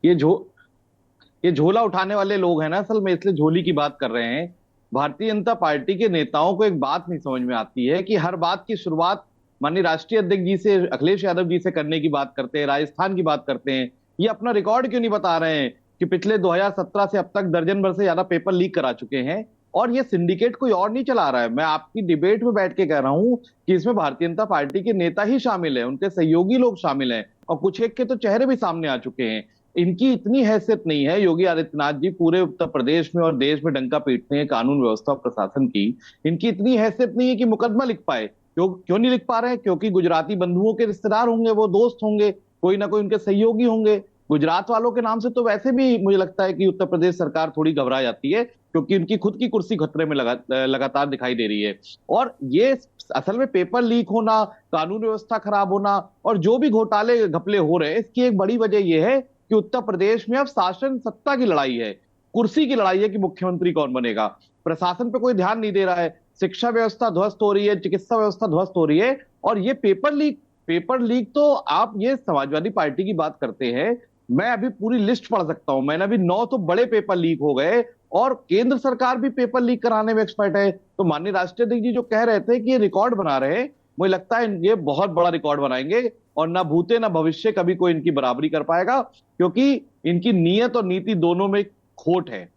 ये झोला उठाने वाले लोग हैं ना, असल में इसलिए झोली की बात कर रहे हैं। भारतीय जनता पार्टी के नेताओं को एक बात नहीं समझ में आती है कि हर बात की शुरुआत माननीय राष्ट्रीय अध्यक्ष जी से, अखिलेश यादव जी से करने की बात करते हैं, राजस्थान की बात करते हैं। ये अपना रिकॉर्ड क्यों नहीं बता रहे हैं कि पिछले 2017 से अब तक दर्जन भर से ज्यादा पेपर लीक करा चुके हैं, और ये सिंडिकेट कोई और नहीं चला रहा है। मैं आपकी डिबेट में बैठ के कह रहा हूं कि इसमें भारतीय जनता पार्टी के नेता ही शामिल है, उनके सहयोगी लोग शामिल हैं, और कुछ एक के तो चेहरे भी सामने आ चुके हैं। इनकी इतनी हैसियत नहीं है, योगी आदित्यनाथ जी पूरे उत्तर प्रदेश में और देश में डंका पीटते हैं कानून व्यवस्था और प्रशासन की, इनकी इतनी हैसियत नहीं है कि मुकदमा लिख पाए। क्यों नहीं लिख पा रहे हैं? क्योंकि गुजराती बंधुओं के रिश्तेदार होंगे, वो दोस्त होंगे, कोई ना कोई उनके सहयोगी होंगे। गुजरात वालों के नाम से तो वैसे भी मुझे लगता है कि उत्तर प्रदेश सरकार थोड़ी घबरा जाती है, क्योंकि उनकी खुद की कुर्सी खतरे में लगातार दिखाई दे रही है। और ये असल में पेपर लीक होना, कानून व्यवस्था खराब होना और जो भी घोटाले घपले हो रहे हैं, इसकी एक बड़ी वजह यह है कि उत्तर प्रदेश में अब शासन सत्ता की लड़ाई है, कुर्सी की लड़ाई है कि मुख्यमंत्री कौन बनेगा। प्रशासन पे कोई ध्यान नहीं दे रहा है, शिक्षा व्यवस्था ध्वस्त हो रही है, चिकित्सा व्यवस्था ध्वस्त हो रही है। और ये पेपर लीक तो आप ये समाजवादी पार्टी की बात करते हैं, मैं अभी पूरी लिस्ट पढ़ सकता हूं। मैंने अभी 9 तो बड़े पेपर लीक हो गए, और केंद्र सरकार भी पेपर लीक कराने में एक्सपर्ट है। तो माननीय राष्ट्रीय अध्यक्ष जी जो कह रहे थे कि ये रिकॉर्ड बना रहे हैं, मुझे लगता है ये बहुत बड़ा रिकॉर्ड बनाएंगे, और ना भूते ना भविष्य कभी कोई इनकी बराबरी कर पाएगा, क्योंकि इनकी नीयत और नीति दोनों में खोट है।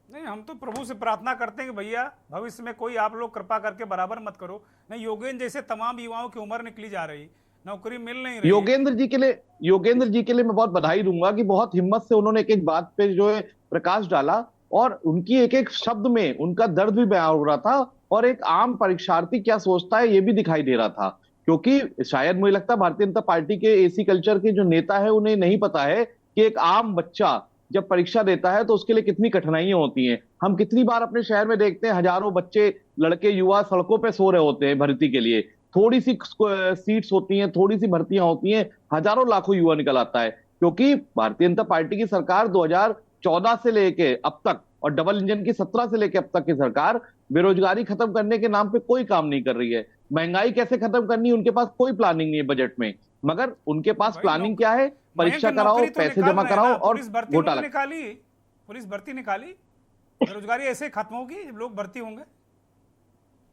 नहीं, हम तो प्रभु से प्रार्थना करते हैं कि भैया भविष्य में कोई आप लोग कृपा करके बराबर मत करो। नहीं, योगेंद्र जैसे तमाम युवाओं की उम्र निकली जा रही, नौकरी मिल नहीं रही। योगेंद्र जी के लिए मैं बहुत बधाई दूंगा कि बहुत हिम्मत से उन्होंने एक एक बात पे जो है प्रकाश डाला, और उनकी एक एक शब्द में उनका दर्द भी बयां हो रहा था, और एक आम परीक्षार्थी क्या सोचता है ये भी दिखाई दे रहा था। क्योंकि शायद मुझे लगता है भारतीय जनता पार्टी के एसी कल्चर के जो नेता है उन्हें नहीं पता है कि एक आम बच्चा जब परीक्षा देता है तो उसके लिए कितनी कठिनाइयां होती हैं। हम कितनी बार अपने शहर में देखते हैं, हजारों बच्चे, लड़के, युवा सड़कों पे सो रहे होते हैं भर्ती के लिए। थोड़ी सी सीट्स होती हैं, थोड़ी सी भर्तियां होती हैं, हजारों लाखों युवा निकल आता है। क्योंकि भारतीय जनता पार्टी की सरकार 2014 से लेके अब तक, और डबल इंजन की 17 से लेके अब तक की सरकार बेरोजगारी खत्म करने के नाम पे कोई काम नहीं कर रही है। महंगाई कैसे खत्म करनी है, उनके पास कोई प्लानिंग नहीं है बजट में। मगर उनके पास प्लानिंग क्या है? परीक्षा कराओ, पैसे जमा कराओ और घोटाला। पुलिस भर्ती निकाली, बेरोजगारी ऐसे खत्म होगी जब लोग भर्ती होंगे।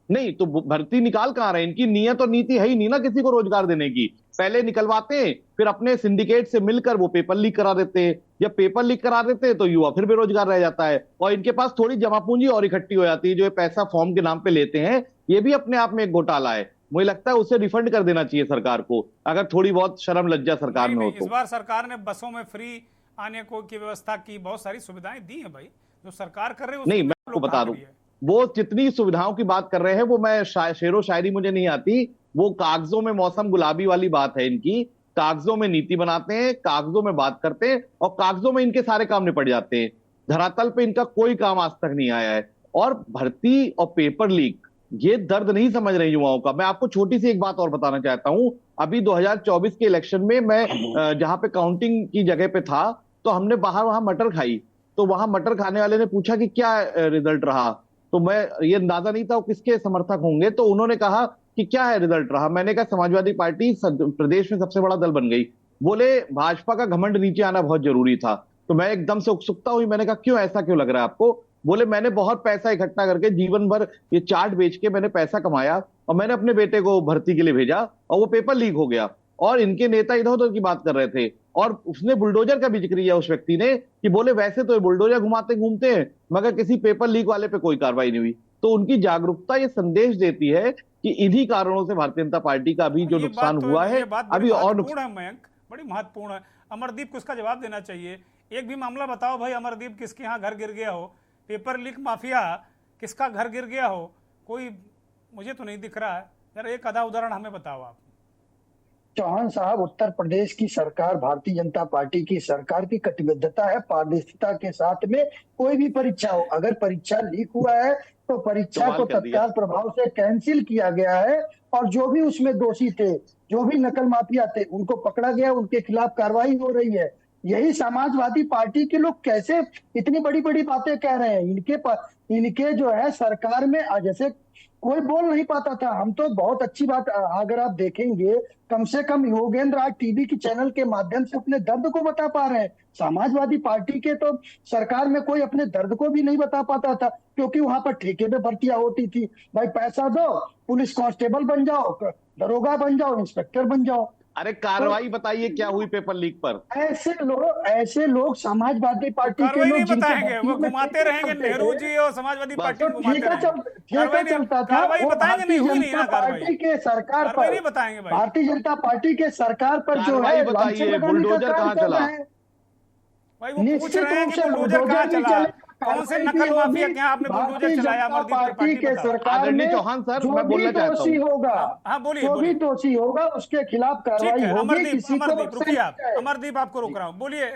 नहीं तो भर्ती निकाल कहां रहे? इनकी नियत और नीति है ही नहीं ना किसी को रोजगार देने की। पहले निकलवाते हैं, फिर अपने सिंडिकेट से मिलकर वो पेपर लीक करा देते हैं। जब पेपर लीक करा देते हैं तो युवा फिर बेरोजगार रह जाता है, और इनके पास थोड़ी जमा पूंजी और इकट्ठी हो जाती है, जो पैसा फॉर्म के नाम पे लेते हैं। ये भी अपने आप में एक घोटाला है। मुझे लगता है उसे रिफंड कर देना चाहिए सरकार को, अगर थोड़ी बहुत शर्म लज्जा सरकार में हो तो। इस बार सरकार ने बसों में फ्री आने को की व्यवस्था की, बहुत सारी सुविधाएं दी हैं भाई, जो सरकार कर रही है। नहीं, मैं आपको बता दूं, वो जितनी सुविधाओं की बात कर रहे हैं वो मैं शेरो शायरी मुझे नहीं आती। वो कागजों में मौसम गुलाबी वाली बात है इनकी। कागजों में नीति बनाते हैं, कागजों में बात करते हैं, और कागजों में इनके सारे काम निपट जाते हैं। धरातल पे इनका कोई काम आज तक नहीं आया है। और भर्ती और पेपर लीक, ये दर्द नहीं समझ रहे युवाओं का। मैं आपको छोटी सी एक बात और बताना चाहता हूं। अभी 2024 के इलेक्शन में मैं जहां पे काउंटिंग की जगह पे था, तो हमने बाहर वहां मटर खाई। तो वहां मटर खाने वाले ने पूछा कि क्या रिजल्ट रहा, तो मैं ये अंदाजा नहीं था वो किसके समर्थक होंगे। तो उन्होंने कहा कि क्या है रिजल्ट रहा। मैंने कहा समाजवादी पार्टी प्रदेश में सबसे बड़ा दल बन गई। बोले भाजपा का घमंड नीचे आना बहुत जरूरी था। तो मैं एकदम से उत्सुकता हुई, मैंने कहा क्यों, ऐसा क्यों लग रहा है आपको? बोले मैंने बहुत पैसा इकट्ठा करके जीवन भर ये चार्ट बेच के मैंने पैसा कमाया, और मैंने अपने बेटे को भर्ती के लिए भेजा, और वो पेपर लीक हो गया। और इनके नेता इधर उधर की बात कर रहे थे, और उसने बुलडोजर का भी जिक्र किया उस व्यक्ति ने, कि बोले वैसे तो ये बुलडोजर घुमाते हैं, मगर किसी पेपर लीक वाले पे कोई कार्रवाई नहीं हुई। तो उनकी जागरूकता ये संदेश देती है कि इन्हीं कारणों से भारतीय जनता पार्टी का अभी जो नुकसान हुआ है, अभी और नुकसान। मयंक, बड़ी महत्वपूर्ण है। अमरदीप को इसका जवाब देना चाहिए। एक भी मामला बताओ भाई अमरदीप, किसके यहाँ घर गिर गया हो, पेपर लीक माफिया किसका घर गिर गया हो, कोई मुझे तो नहीं दिख रहा है। जरा एक आधा उदाहरण हमें बताओ आप। चौहान साहब, उत्तर प्रदेश की सरकार, भारतीय जनता पार्टी की सरकार की कटिबद्धता है पारदर्शिता के साथ में कोई भी परीक्षा हो। अगर परीक्षा लीक हुआ है तो परीक्षा कमाल को कर दिया। तत्काल प्रभाव से कैंसिल किया गया है और जो भी उसमें दोषी थे, जो भी नकल माफिया थे, उनको पकड़ा गया, उनके खिलाफ कार्रवाई हो रही है। यही समाजवादी पार्टी के लोग कैसे इतनी बड़ी बड़ी बातें कह रहे हैं? इनके जो है सरकार में जैसे कोई बोल नहीं पाता था। हम तो बहुत अच्छी बात, अगर आप देखेंगे, कम से कम योगेंद्र आज टीवी की चैनल के माध्यम से अपने दर्द को बता पा रहे हैं। समाजवादी पार्टी के तो सरकार में कोई अपने दर्द को भी नहीं बता पाता था, क्योंकि वहां पर ठेके पे भर्तियां होती थी। भाई पैसा दो, पुलिस कांस्टेबल बन जाओ, दरोगा बन जाओ, इंस्पेक्टर बन जाओ। अरे कार्रवाई बताइए क्या हुई पेपर लीक पर? ऐसे लोग समाजवादी पार्टी के कार्रवाई लोग नहीं जिनके बताएंगे, वो भर्ती में घुमाते रहेंगे, करते नेहरू थे, जी और समाजवादी पार्टी को घुमाते ठेका रहेंगे। चलता था। कार्रवाई वो बताएंगे नहीं, हुई नहीं ना कार्रवाई। पार्टी के सरकार कार्रवाई पर, नहीं बताएंगे भाई। भारतीय जनता पार्टी के सरकार पर जो कार्रवाई है बताइए, लांछन लगाने का बुलडोजर काम कहाँ कर चला? रहे हैं। भाई वो पूछ निश्चित रहे हैं रूप कि से बुलडोजर कहाँ बुलडोजर भी चला, चलेगा, कौन से कार्रवाई नकल भी माफिया होगी। के यहाँ आपने बुलडोजर भारतीय चलाया? जनता अमरदीप पार्टी त्रिपाठी के बताओ। सरकार आदरणीय में चौहान सर, जो मैं भी बोलना चाहता दोषी हूँ। होगा, हाँ बोलिए जो भी बोलिए। दोषी होगा उसके खिलाफ ठीक कार्रवाई है होगी। अमरदीप, किसी को अमरदीप रुकिए आप, बख्शा नहीं जाएगा। अमरदीप आपको रोक रहा हूँ, बोलिए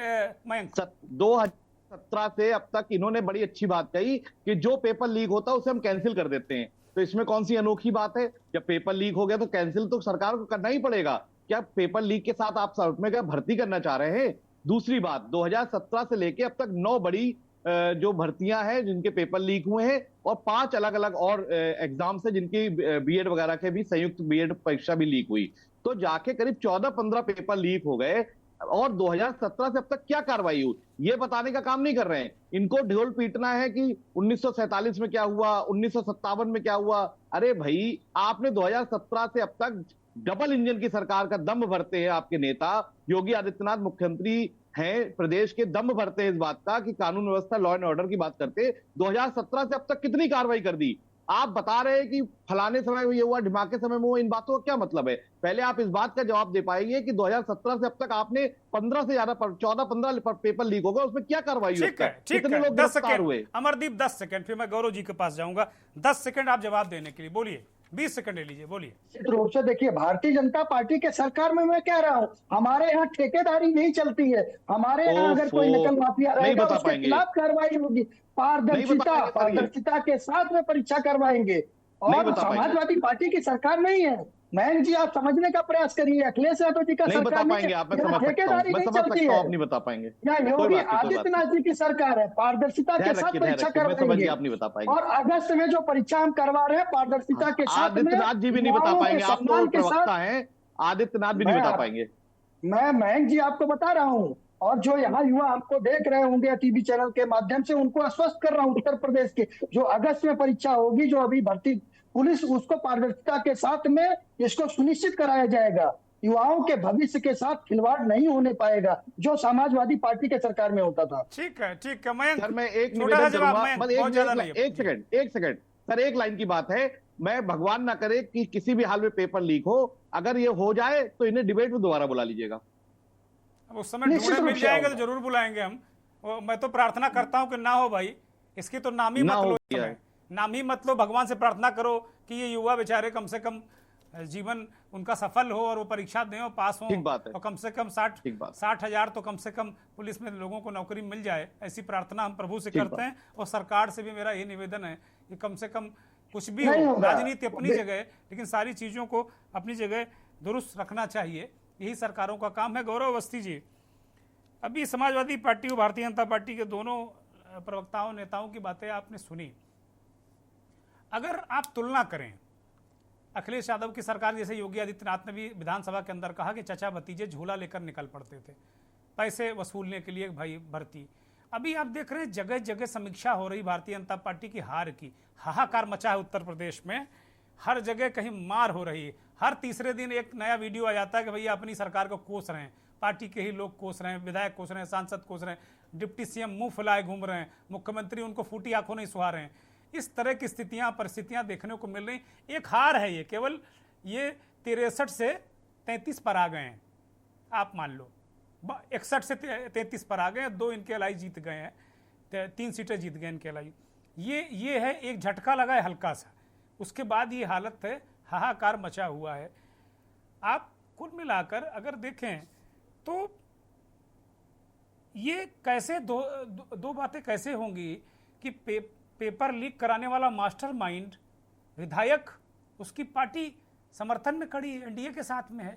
मयंक। 2017 से अब तक इन्होंने बड़ी अच्छी बात कही कि जो पेपर लीक होता है उसे हम कैंसिल कर देते हैं। तो इसमें कौन सी अनोखी बात है? जब पेपर लीक हो गया तो कैंसिल तो सरकार को करना ही पड़ेगा। क्या पेपर लीक के साथ आप साउथ में क्या भर्ती करना चाह रहे हैं? दूसरी बात, 2017 से लेके अब तक 9 बड़ी जो भर्तियां हैं जिनके पेपर लीक हुए हैं और 5 अलग अलग और एग्जाम्स हैं जिनकी बीएड वगैरह के भी संयुक्त बीएड परीक्षा भी लीक हुई। तो जाके करीब 14-15 पेपर लीक हो गए और 2017 से अब तक क्या कार्रवाई हुई ये बताने का काम नहीं कर रहे हैं। इनको ढोल पीटना है कि 1947 में क्या हुआ, 1957 में क्या हुआ। अरे भाई, आपने 2017 से अब तक डबल इंजन की सरकार का दम भरते हैं आपके नेता योगी आदित्यनाथ मुख्यमंत्री हैं प्रदेश के, दम भरते हैं इस बात का कि कानून व्यवस्था, लॉ एंड ऑर्डर की बात करते। 2017 से अब तक कितनी कार्रवाई कर दी? आप बता रहे हैं कि फलाने समय में ये हुआ, ढिमाके समय में हुआ, इन बातों का क्या मतलब है? पहले आप इस बात का जवाब दे पाएंगे कि 2017 से अब तक आपने 15 से ज्यादा 14-15 पेपर लीक हो गए, उसमें क्या कार्रवाई हुई? ठीक है, कितने लोग 10 गिरफ्तार हुए? सेकंड अमरदीप, 10 सेकंड, फिर मैं गौरव जी के पास जाऊंगा। 10 सेकंड आप जवाब देने के लिए, बोलिए। 20 सेकंड ले लीजिए, बोलिए। निश्चित रूप से देखिए, भारतीय जनता पार्टी के सरकार में मैं कह रहा हूँ, हमारे यहाँ ठेकेदारी नहीं चलती है। हमारे यहाँ अगर कोई नकल माफिया नहीं रहेगा बता उसके पाएंगे। खिलाफ कार्रवाई होगी। पारदर्शिता के साथ में परीक्षा करवाएंगे। और समाजवादी पार्टी की सरकार नहीं है। मयंक जी, आप समझने का प्रयास करिए, अखिलेश यादव जी का नहीं सरकार बता पाएंगे आप, मैं समझ सकता हूं, ठेकेदारी मैं नहीं समझ चलती सकता हूं, आप है। नहीं बता पाएंगे। यहाँ योगी आदित्यनाथ जी की सरकार है, पारदर्शिता के साथ परीक्षा करवाएंगे। आप नहीं बता पाएंगे। और अगस्त में जो परीक्षा हम करवा रहे हैं पारदर्शिता के साथ में, आदित्यनाथ जी भी नहीं बता पाएंगे, आप तो प्रवक्ता हैं, आदित्यनाथ भी नहीं बता पाएंगे। मैं मयंक जी आपको बता रहा हूँ, और जो यहाँ युवा हमको देख रहे होंगे टीवी चैनल के माध्यम से, उनको आश्वस्त कर रहा हूँ, उत्तर प्रदेश के जो अगस्त में परीक्षा होगी, जो अभी भर्ती पुलिस, उसको पारदर्शिता के साथ में इसको सुनिश्चित कराया जाएगा। युवाओं के भविष्य के साथ खिलवाड़ नहीं होने पाएगा, जो समाजवादी पार्टी के सरकार में होता था। ठीक है, ठीक है मयंक, सर मैं एक छोटा सा जवाब, मयंक, बहुत ज्यादा नहीं है। एक सेकंड सर, एक लाइन की बात है। मैं भगवान ना करे कि किसी भी हाल में पेपर लीक हो, अगर ये हो जाए तो इन्हें डिबेट में दोबारा बुला लीजिएगा। उस समय ढूंढे मिल जाएंगे तो जरूर बुलाएंगे हम। मैं तो प्रार्थना करता हूं कि ना हो भाई, इसकी तो नाम ही मत लो, नाम ही मत लो। भगवान से प्रार्थना करो कि ये युवा बेचारे कम से कम जीवन उनका सफल हो और वो परीक्षा दें और पास हो, और कम से कम 60,000 तो कम से कम पुलिस में लोगों को नौकरी मिल जाए, ऐसी प्रार्थना हम प्रभु से करते हैं। और सरकार से भी मेरा यही निवेदन है कि कम से कम कुछ भी हो, राजनीति अपनी जगह, लेकिन सारी चीजों को अपनी जगह दुरुस्त रखना चाहिए, यही सरकारों का काम है। गौरव अवस्थी जी, अभी समाजवादी पार्टी और भारतीय जनता पार्टी के दोनों प्रवक्ताओं, नेताओं की बातें आपने सुनी। अगर आप तुलना करें अखिलेश यादव की सरकार, जैसे योगी आदित्यनाथ ने भी विधानसभा के अंदर कहा कि चचा भतीजे झूला लेकर निकल पड़ते थे पैसे वसूलने के लिए भाई भर्ती। अभी आप देख रहे हैं जगह जगह समीक्षा हो रही भारतीय जनता पार्टी की हार की, हाहाकार मचा है उत्तर प्रदेश में, हर जगह कहीं मार हो रही है। हर तीसरे दिन एक नया वीडियो आ जाता है कि भैया अपनी सरकार को कोस रहे हैं, पार्टी के ही लोग कोस रहे हैं, विधायक कोस रहे हैं, सांसद कोस रहे हैं, डिप्टी सीएम मुंह फुलाए घूम रहे हैं, मुख्यमंत्री उनको फूटी आंखों नहीं सुहा रहे हैं। इस तरह की स्थितियां, परिस्थितियां देखने को मिल रही। एक हार है ये, केवल ये 63 से 33 पर आ गए हैं, आप मान लो 61 से 33 पर आ गए हैं, 2 इनके अलाई जीत गए हैं, 3 सीटें जीत गए इनके अलाई। ये है एक झटका लगा है हल्का सा, उसके बाद ये हालत है, हाहाकार मचा हुआ है। आप कुल मिलाकर अगर देखें तो ये कैसे दो बातें कैसे होंगी कि पेपर लीक कराने वाला मास्टरमाइंड विधायक, उसकी पार्टी समर्थन में खड़ी है, एनडीए के साथ में है,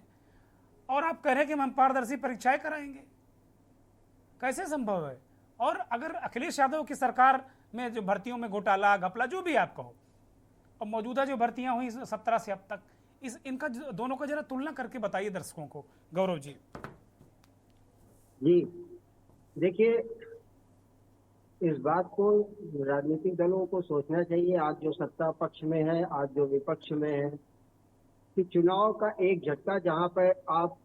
और आप कह रहे हैं कि हम पारदर्शी परीक्षाएं कराएंगे? कैसे संभव है? और अगर अखिलेश यादव की सरकार में जो भर्तियों में घोटाला घपला जो भी आप कहो, और मौजूदा जो भर्तियां हुई 17 से अब तक, इनका दोनों का जरा तुलना करके बताइए दर्शकों को, गौरव जी। जी देखिए, इस बात को राजनीतिक दलों को सोचना चाहिए, आज जो सत्ता पक्ष में है, आज जो विपक्ष में है, कि चुनाव का एक झटका जहां पर आप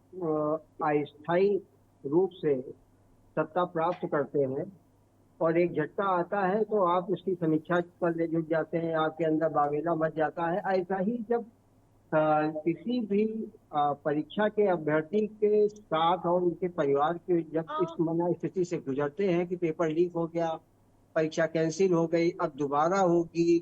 अस्थायी रूप से सत्ता प्राप्त करते हैं और एक झटका आता है तो आप उसकी समीक्षा पर ले जुट जाते हैं, आपके अंदर बावेला मच जाता है। ऐसा ही जब किसी भी परीक्षा के अभ्यर्थी के साथ और उनके परिवार के जब इस मना स्थिति से गुजरते हैं कि पेपर लीक हो गया, परीक्षा कैंसिल हो गई, अब दोबारा होगी,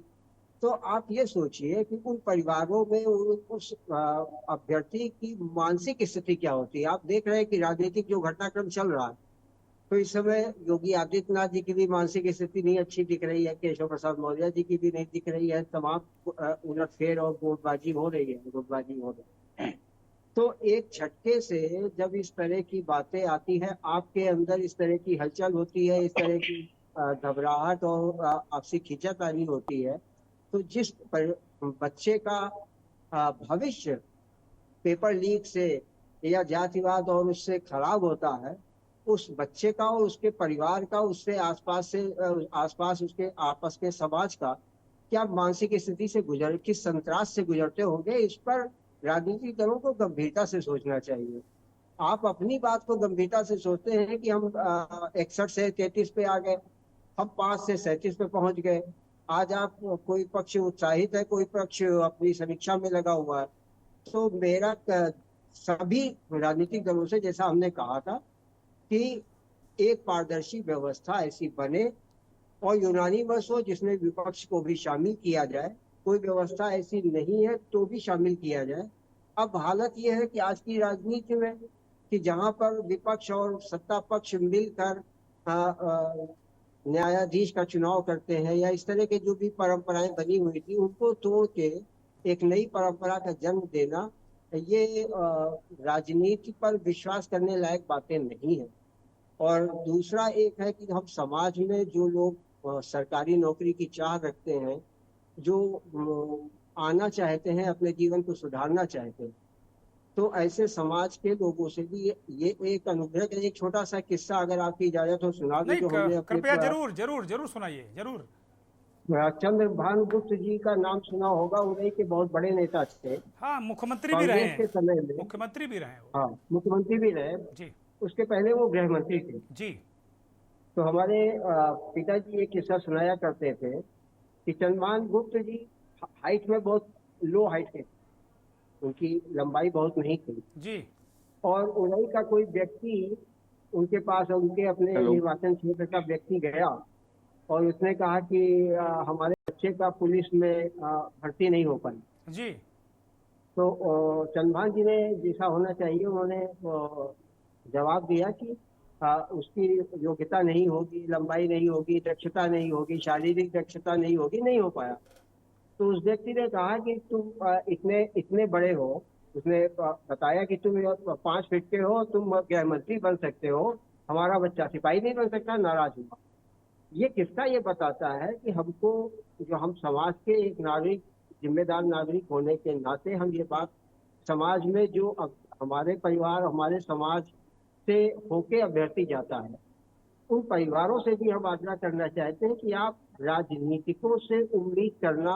तो आप ये सोचिए कि उन परिवारों में उस अभ्यर्थी की मानसिक स्थिति क्या होती है। आप देख रहे हैं कि राजनीतिक जो घटनाक्रम चल रहा है, तो इस समय योगी आदित्यनाथ जी की भी मानसिक स्थिति नहीं अच्छी दिख रही है, केशव प्रसाद मौर्य जी की भी नहीं दिख रही है, तमाम उलटफेर और गुटबाजी हो रही है। तो एक झटके से जब इस तरह की बातें आती है, आपके अंदर इस तरह की हलचल होती है, इस तरह की घबराहट और आपसी खींचातानी होती है, तो जिस बच्चे का भविष्य पेपर लीक से या जातिवाद और उससे खराब होता है, उस बच्चे का और उसके परिवार का, उससे आसपास उसके आपस के समाज का क्या मानसिक स्थिति से किस संतरास से गुजरते होंगे, इस पर राजनीतिक दलों को गंभीरता से सोचना चाहिए। आप अपनी बात को गंभीरता से सोचते हैं कि हम 61 से 33 पे आ गए, हम 5 से 37 पे पहुंच गए। आज आप कोई पक्ष उत्साहित है, कोई पक्ष अपनी समीक्षा में लगा हुआ है। तो मेरा सभी राजनीतिक दलों से, जैसा हमने कहा था, कि एक पारदर्शी व्यवस्था ऐसी बने और यूनानिमस हो जिसमें विपक्ष को भी शामिल किया जाए। कोई व्यवस्था ऐसी नहीं है तो भी शामिल किया जाए। अब हालत यह है कि आज की राजनीति में कि जहां पर विपक्ष और सत्ता पक्ष मिलकर न्यायाधीश का चुनाव करते हैं या इस तरह के जो भी परंपराएं बनी हुई थी उनको तोड़ के एक नई परंपरा का जन्म देना, ये राजनीति पर विश्वास करने लायक बातें नहीं है। और दूसरा एक है कि हम समाज में जो लोग सरकारी नौकरी की चाह रखते हैं, जो आना चाहते हैं, अपने जीवन को सुधारना चाहते हैं, तो ऐसे समाज के लोगों से भी ये एक अनुग्रह का एक छोटा सा किस्सा अगर आपकी इजाजत हो सुना दूं। कृपया जरूर जरूर जरूर सुनाइए, जरूर। चंद्रभान गुप्त जी का नाम सुना होगा, उन्हीं के बहुत बड़े नेता थे। हाँ, मुख्यमंत्री भी रहे हैं के समय में, मुख्यमंत्री भी रहे। हाँ, मुख्यमंत्री भी रहे जी। उसके पहले वो गृह मंत्री थे जी। तो हमारे पिताजी एक किस्सा सुनाया करते थे कि चंद्रभान गुप्त जी हाइट में बहुत लो हाइट के, उनकी लंबाई बहुत नहीं थी जी। और उन्हीं का कोई व्यक्ति उनके पास, उनके अपने निर्वाचन क्षेत्र का व्यक्ति गया और उसने कहा कि हमारे बच्चे का पुलिस में भर्ती नहीं हो पाई जी। तो चंद्रभान जी ने जैसा होना चाहिए उन्होंने जवाब दिया कि उसकी योग्यता नहीं होगी, लंबाई नहीं होगी, दक्षता नहीं होगी, शारीरिक दक्षता नहीं होगी, नहीं हो पाया। तो उस व्यक्ति ने कहा कि तुम इतने बड़े हो, उसने बताया कि तुम 5 फीट के हो, तुम गृह मंत्री बन सकते हो, हमारा बच्चा सिपाही नहीं बन सकता। नाराज हुआ। ये किस्सा ये बताता है कि हमको, जो हम समाज के एक नागरिक, जिम्मेदार नागरिक होने के नाते, हम ये बात समाज में जो हमारे परिवार, हमारे समाज से होके अभ्यर्थी जाता है, उन परिवारों से भी हम आग्रह करना चाहते हैं कि आप राजनीतिकों से उम्मीद करना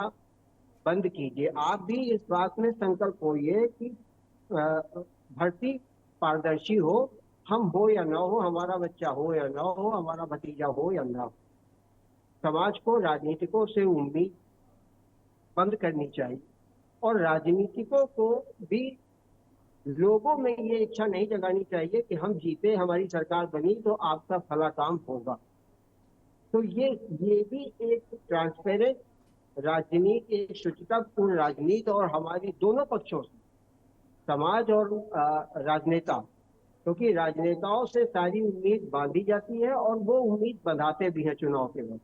बंद कीजिए। आप भी इस बात में संकल्प होइए कि भर्ती पारदर्शी हो, हम हो या ना हो, हमारा बच्चा हो या ना हो, हमारा भतीजा हो या ना हो। समाज को राजनीतिकों से उम्मीद बंद करनी चाहिए और राजनीतिकों को भी लोगों में ये इच्छा नहीं जगानी चाहिए कि हम जीते, हमारी सरकार बनी तो आपका फला काम होगा। तो ये भी एक ट्रांसपेरेंट राजनीति, एक शुचितापूर्ण राजनीति और हमारी दोनों पक्षों से, समाज और राजनेता, क्योंकि राजनेताओं से सारी उम्मीद बांधी जाती है और वो उम्मीद बंधाते भी हैं चुनाव के वक्त।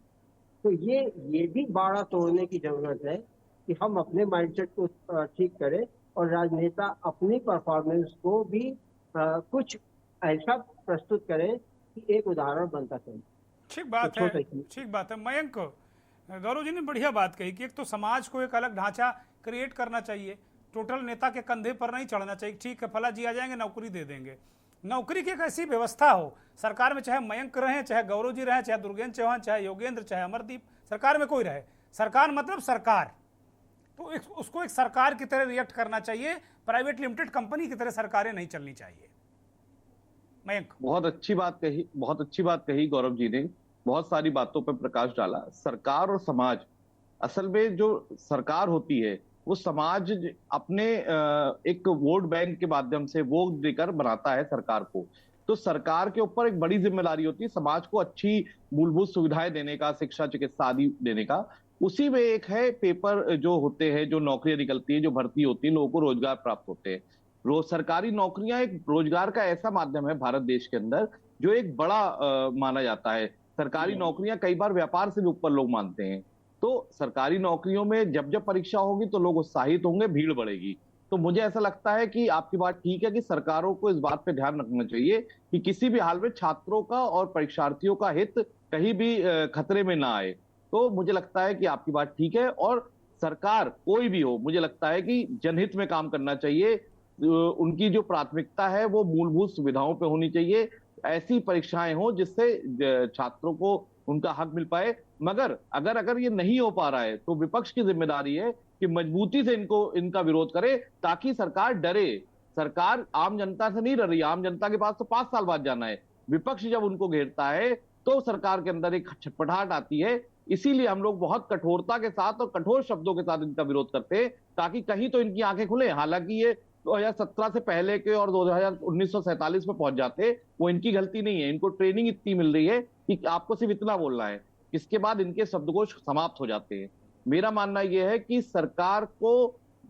तो ये भी बाड़ा तोड़ने की जरूरत है कि हम अपने माइंडसेट को ठीक करें और राजनेता अपनी परफॉर्मेंस को भी कुछ ऐसा प्रस्तुत करें कि एक उदाहरण बन सके। ठीक बात तो है, ठीक बात है। मयंक, गौरव जी ने बढ़िया बात कही कि एक तो समाज को एक अलग ढांचा क्रिएट करना चाहिए, टोटल नेता के कंधे पर नहीं चढ़ना चाहिए। ठीक है, फला जी आ जाएंगे, नौकरी दे देंगे। नौकरी की एक ऐसी व्यवस्था हो सरकार में, चाहे मयंक रहें, चाहे गौरव जी रहें, चाहे दुर्गेन्द्र चौहान, चाहे योगेंद्र, चाहे अमरदीप, सरकार में कोई रहे, सरकार मतलब सरकार, तो उसको एक सरकार की तरह रिएक्ट करना चाहिए, प्राइवेट लिमिटेड कंपनी की तरह सरकारें नहीं चलनी चाहिए। मयंक, बहुत अच्छी बात कही गौरव जी ने, बहुत सारी बातों पर प्रकाश डाला। सरकार और समाज, असल में जो सरकार होती है वो समाज अपने एक वोट बैंक के माध्यम से वोट देकर बनाता है सरकार को। तो सरकार के ऊपर एक बड़ी जिम्मेदारी होती है समाज को अच्छी मूलभूत सुविधाएं देने का, शिक्षा, चिकित्सा आदि देने का। उसी में एक है पेपर जो होते हैं, जो नौकरियां निकलती है, जो भर्ती होती है, लोगों को रोजगार प्राप्त होते हैं। सरकारी नौकरियां एक रोजगार का ऐसा माध्यम है भारत देश के अंदर जो एक बड़ा माना जाता है। सरकारी नौकरियां कई बार व्यापार से भी ऊपर लोग मानते हैं। तो सरकारी नौकरियों में जब जब परीक्षा होगी तो लोग उत्साहित होंगे, भीड़ बढ़ेगी। तो मुझे ऐसा लगता है कि आपकी बात ठीक है कि सरकारों को इस बात पे ध्यान रखना चाहिए कि किसी भी हाल में छात्रों का और परीक्षार्थियों का हित कहीं भी खतरे में ना आए। तो मुझे लगता है कि आपकी बात ठीक है, और सरकार कोई भी हो, मुझे लगता है कि जनहित में काम करना चाहिए। उनकी जो प्राथमिकता है वो मूलभूत सुविधाओं पे होनी चाहिए। ऐसी परीक्षाएं हो जिससे छात्रों को उनका हक मिल पाए। मगर अगर ये नहीं हो पा रहा है तो विपक्ष की जिम्मेदारी है कि मजबूती से इनका विरोध करे, ताकि सरकार डरे। सरकार आम जनता से नहीं डर रही, आम जनता के पास तो 5 साल बाद जाना है। विपक्ष जब उनको घेरता है तो सरकार के अंदर एक छटपटाहट आती है। इसीलिए हम लोग बहुत कठोरता के साथ और कठोर शब्दों के साथ इनका विरोध करते हैं, ताकि कहीं तो इनकी आंखें खुले। हालांकि ये 2017 से पहले के और 1947 में पहुंच जाते, वो इनकी गलती नहीं है। इनको ट्रेनिंग इतनी मिल रही है कि आपको सिर्फ इतना बोलना है, इसके बाद इनके शब्दकोश समाप्त हो जाते हैं। मेरा मानना यह है कि सरकार को,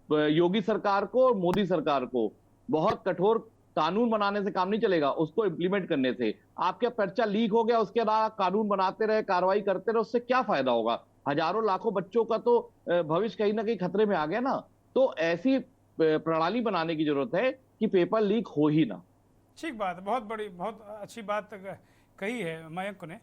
योगी सरकार को और मोदी सरकार को बहुत कठोर कानून बनाने से काम नहीं चलेगा, उसको इम्प्लीमेंट करने से। आपका पर्चा लीक हो गया, उसके बाद कानून बनाते रहे, कार्रवाई करते रहे, उससे क्या फायदा होगा? हजारों लाखों बच्चों का तो भविष्य कहीं ना कहीं खतरे में आ गया ना। तो ऐसी प्रणाली बनाने की जरूरत है कि पेपर लीक हो ही ना। ठीक बात, बहुत अच्छी बात कही है मयंक ने।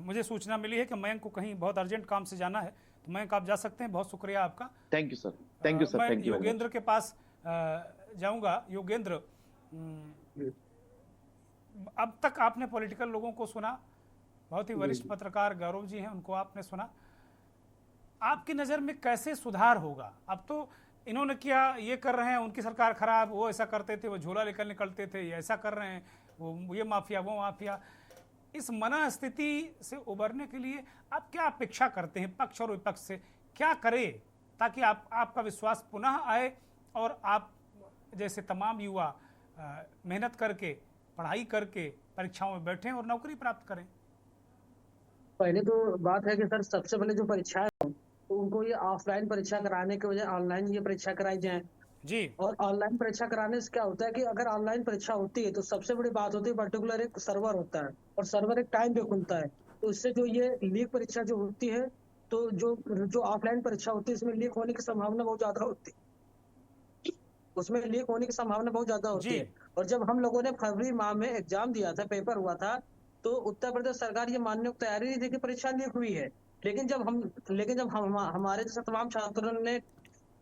मुझे सूचना मिली है कि मयंक को कहीं बहुत अर्जेंट काम से जाना है, तो मयंक आप जा सकते हैं। बहुत शुक्रिया आपका। Thank you sir, thank you sir, मैं थैंक यू। योगेंद्र के पास जाऊंगा। योगेंद्र, अब तक आपने पॉलिटिकल लोगों को सुना, बहुत ही वरिष्ठ पत्रकार गौरव जी हैं, उनको आपने सुना। आपकी नज़र में कैसे सुधार होगा? अब तो इन्होंने किया, ये कर रहे हैं, उनकी सरकार खराब, वो ऐसा करते थे, वो झोला लेकर निकलते थे, ये ऐसा कर रहे हैं, वो ये माफिया, वो माफिया। इस मना स्थिति से उबरने के लिए आप क्या अपेक्षा करते हैं पक्ष और विपक्ष से? क्या करें ताकि आपका विश्वास पुनः आए और आप जैसे तमाम युवा मेहनत करके, पढ़ाई करके परीक्षाओं में बैठें और नौकरी प्राप्त करें? पहले तो बात है कि सर, सबसे पहले जो परीक्षा है तो उनको ये ऑफलाइन परीक्षा कराने के बजाय ऑनलाइन ये परीक्षा कराई जाए जी। और ऑनलाइन परीक्षा कराने से क्या होता है कि अगर ऑनलाइन परीक्षा होती है तो सबसे बड़ी बात होती है पर्टिकुलर एक सर्वर होता है, और सर्वर एक टाइम पे खुलता है। तो इससे जो ये लीक परीक्षा जो होती है, तो जो ऑफलाइन परीक्षा होती है इसमें लीक होने की संभावना बहुत ज्यादा होती है, उसमें लीक होने की संभावना बहुत ज्यादा होती है। और जब हम लोगों ने फरवरी माह में एग्जाम दिया था, पेपर हुआ था, तो उत्तर प्रदेश सरकार ये मानने को तैयारी नहीं थी कि परीक्षा लीक हुई है। लेकिन जब हम हमारे जैसे तमाम छात्रों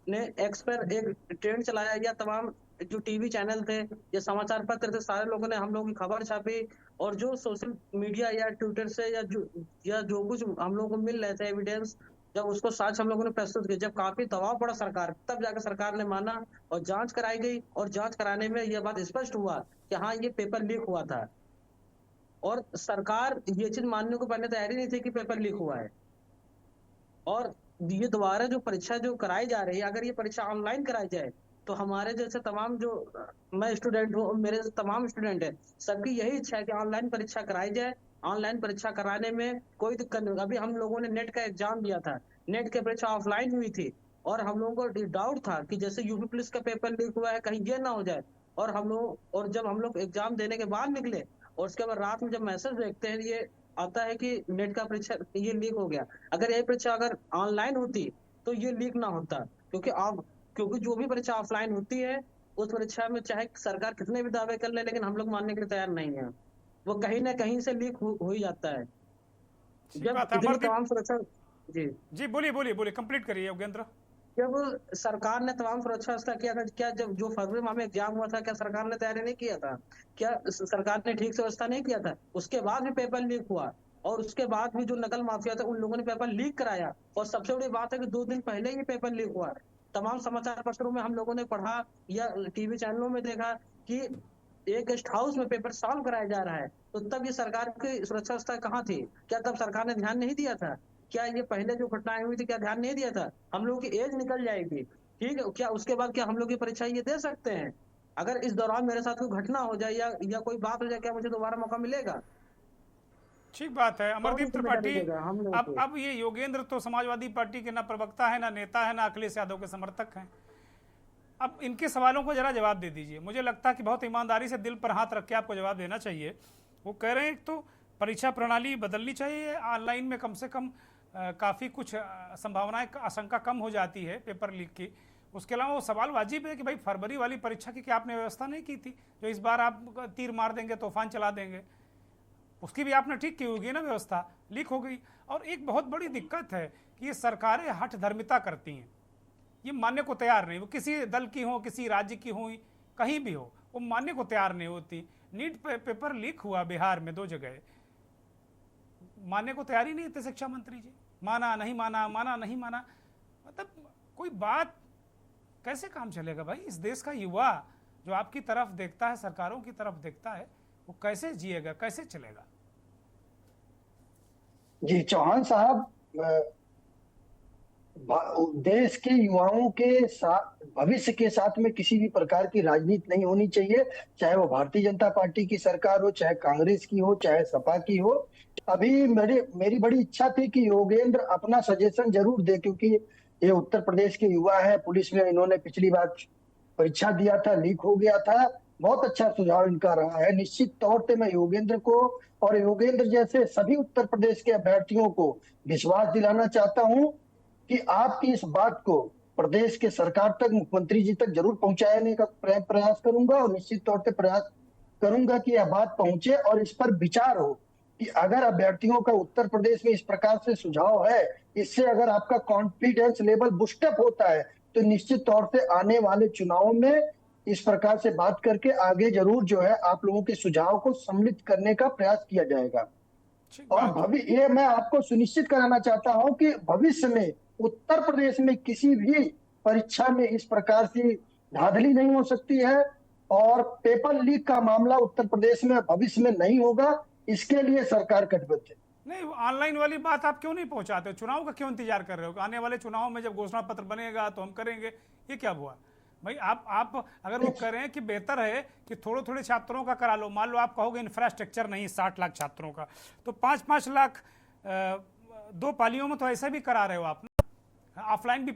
ने एक्स पर एक ट्रेंड चलाया, या तमाम जो टीवी चैनल थे या समाचार पत्र थे, सारे लोगों ने हम लोगों की खबर छापी, और जो सोशल मीडिया या ट्विटर से या जो कुछ हम लोगों को मिल रहे थे एविडेंस, जब उसको साथ हम लोगों ने प्रस्तुत किया, जब काफी दबाव पड़ा सरकार, तब जाकर सरकार ने माना और जांच कराई गई। और जांच कराने में यह बात स्पष्ट हुआ कि हाँ, ये पेपर लीक हुआ था। और सरकार ये चीज मानने को पहले तैयारी नहीं थी कि पेपर लीक हुआ है। और ये दोबारा जो परीक्षा जो कराई जा रही है, अगर ये परीक्षा ऑनलाइन कराई जाए तो हमारे जैसे तमाम, जो मैं स्टूडेंट हूँ, मेरे जैसे तमाम स्टूडेंट है, सबकी यही इच्छा है कि ऑनलाइन परीक्षा कराई जाए। ऑनलाइन परीक्षा कराने में कोई दिक्कत नहीं। अभी हम लोगों ने नेट का एग्जाम दिया था, नेट की परीक्षा ऑफलाइन हुई थी, और हम लोगों को डाउट था कि जैसे यूपी पुलिस का पेपर लीक हुआ है, कहीं ये ना हो जाए। और जब हम लोग एग्जाम देने के बाद निकले, और उसके बाद रात में जब मैसेज देखते हैं ये आता है कि नेट का परीक्षा ये लीक हो गया। अगर यही परीक्षा अगर ऑनलाइन होती तो ये लीक ना होता, क्योंकि जो भी परीक्षा ऑफलाइन होती है उस परीक्षा में चाहे सरकार कितने भी दावे कर ले, लेकिन हम लोग मानने के लिए तैयार नहीं है, वो कहीं ना कहीं से लीक हो ही जाता है। ठीक जब बात है इतनी अमरदीप तमाम सुरक्षा जी जी। बोलिए बोलिए बोलिए, कंप्लीट करिए योगेंद्र। जब सरकार ने तमाम सुरक्षा व्यवस्था किया था, क्या जब जो फरवरी माह में एग्जाम हुआ था क्या सरकार ने तैयारी नहीं किया था? क्या सरकार ने ठीक से व्यवस्था नहीं किया था? उसके बाद भी पेपर लीक हुआ, और उसके बाद भी जो नकल माफिया था उन लोगों ने पेपर लीक कराया। और सबसे बड़ी बात है कि 2 दिन पहले ही पेपर लीक हुआ। तमाम समाचार पत्रों में हम लोगों ने पढ़ा या टीवी चैनलों में देखा कि एक गेस्ट हाउस में पेपर सॉल्व कराया जा रहा है। तो तब ये सरकार की सुरक्षा व्यवस्था कहाँ थी? क्या तब सरकार ने ध्यान नहीं दिया था? क्या ये पहले जो घटनाएं हुई थी क्या ध्यान नहीं दिया था? हम लोगों की एज निकल जाएगी, ठीक है, क्या उसके बाद क्या हम लोग की परीक्षा ये दे सकते हैं? अगर इस दौरान मेरे साथ कोई घटना हो जाए या कोई बात हो जाए, क्या मुझे दोबारा मौका मिलेगा? ठीक बात है अमरदीप त्रिपाठी। हम लोग अब ये योगेंद्र तो समाजवादी पार्टी के ना प्रवक्ता है, ना नेता है, ना अखिलेश यादव के समर्थक हैं। अब इनके सवालों को जरा जवाब दे दीजिए। मुझे लगता है कि बहुत ईमानदारी से दिल पर हाथ रख के आपको जवाब देना चाहिए। वो कह रहे हैं तो परीक्षा प्रणाली बदलनी चाहिए, ऑनलाइन में कम से कम काफ़ी कुछ संभावनाएं, आशंका कम हो जाती है पेपर लीक की। उसके अलावा वो सवाल वाजिब है कि भाई फरवरी वाली परीक्षा की क्या आपने व्यवस्था नहीं की थी, जो इस बार आप तीर मार देंगे, तूफान चला देंगे, उसकी भी आपने ठीक की होगी ना व्यवस्था, लीक हो गई। और एक बहुत बड़ी दिक्कत है कि ये सरकारें हठ धर्मिता करती हैं, ये मानने को तैयार नहीं, वो किसी दल की हो, किसी राज्य की हो, कहीं भी हो, वो मानने को तैयार नहीं होती। नीट पेपर लीक हुआ बिहार में 2 जगह, मानने को तैयार ही नहीं थे शिक्षा मंत्री जी, माना नहीं माना, माना नहीं माना। मतलब कोई बात, कैसे काम चलेगा भाई? इस देश का युवा जो आपकी तरफ देखता है, सरकारों की तरफ देखता है, वो कैसे जिएगा, कैसे चलेगा? जी चौहान साहब, देश के युवाओं के साथ, भविष्य के साथ में किसी भी प्रकार की राजनीति नहीं होनी चाहिए, चाहे वो भारतीय जनता पार्टी की सरकार हो, चाहे कांग्रेस की हो, चाहे सपा की हो। अभी मेरी बड़ी इच्छा थी कि योगेंद्र अपना सजेशन जरूर दे, क्योंकि ये उत्तर प्रदेश के युवा है, पुलिस में इन्होंने पिछली बार परीक्षा दिया था, लीक हो गया था। बहुत अच्छा सुझाव इनका रहा है। निश्चित तौर पे मैं योगेंद्र को और योगेंद्र जैसे सभी उत्तर प्रदेश के अभ्यर्थियों को विश्वास दिलाना चाहता हूं कि आपकी इस बात को प्रदेश के सरकार तक, मुख्यमंत्री जी तक जरूर पहुंचाने का प्रयास करूंगा, और निश्चित तौर पे प्रयास करूंगा कि यह बात पहुंचे और इस पर विचार हो कि अगर अभ्यर्थियों का उत्तर प्रदेश में इस प्रकार से सुझाव है, इससे अगर आपका कॉन्फिडेंस लेवल बूस्टअप होता है, तो निश्चित तौर से आने वाले चुनावों में इस प्रकार से बात करके आगे जरूर जो है आप लोगों के सुझाव को सम्मिलित करने का प्रयास किया जाएगा। और ये मैं आपको सुनिश्चित कराना चाहता हूं कि भविष्य में उत्तर प्रदेश में किसी भी परीक्षा में इस प्रकार की धांधली नहीं हो सकती है, और पेपर लीक का मामला उत्तर प्रदेश में भविष्य में नहीं होगा। इसके लिए सरकार कटिबद्ध है। नहीं, ऑनलाइन वाली बात आप क्यों नहीं पहुंचाते हो? चुनाव का क्यों इंतजार कर रहे हो? आने वाले चुनाव में जब घोषणा पत्र बनेगा तो हम करेंगे, ये क्या हुआ भाई? आप अगर वो कह रहे हैं कि बेहतर है कि थोड़े थोड़े छात्रों का करा लो, मान लो आप कहोगे इंफ्रास्ट्रक्चर नहीं 60 लाख छात्रों का, तो 5-5 लाख 2 पालियों में तो ऐसे भी करा रहे हो आप ना। ऑफलाइन भी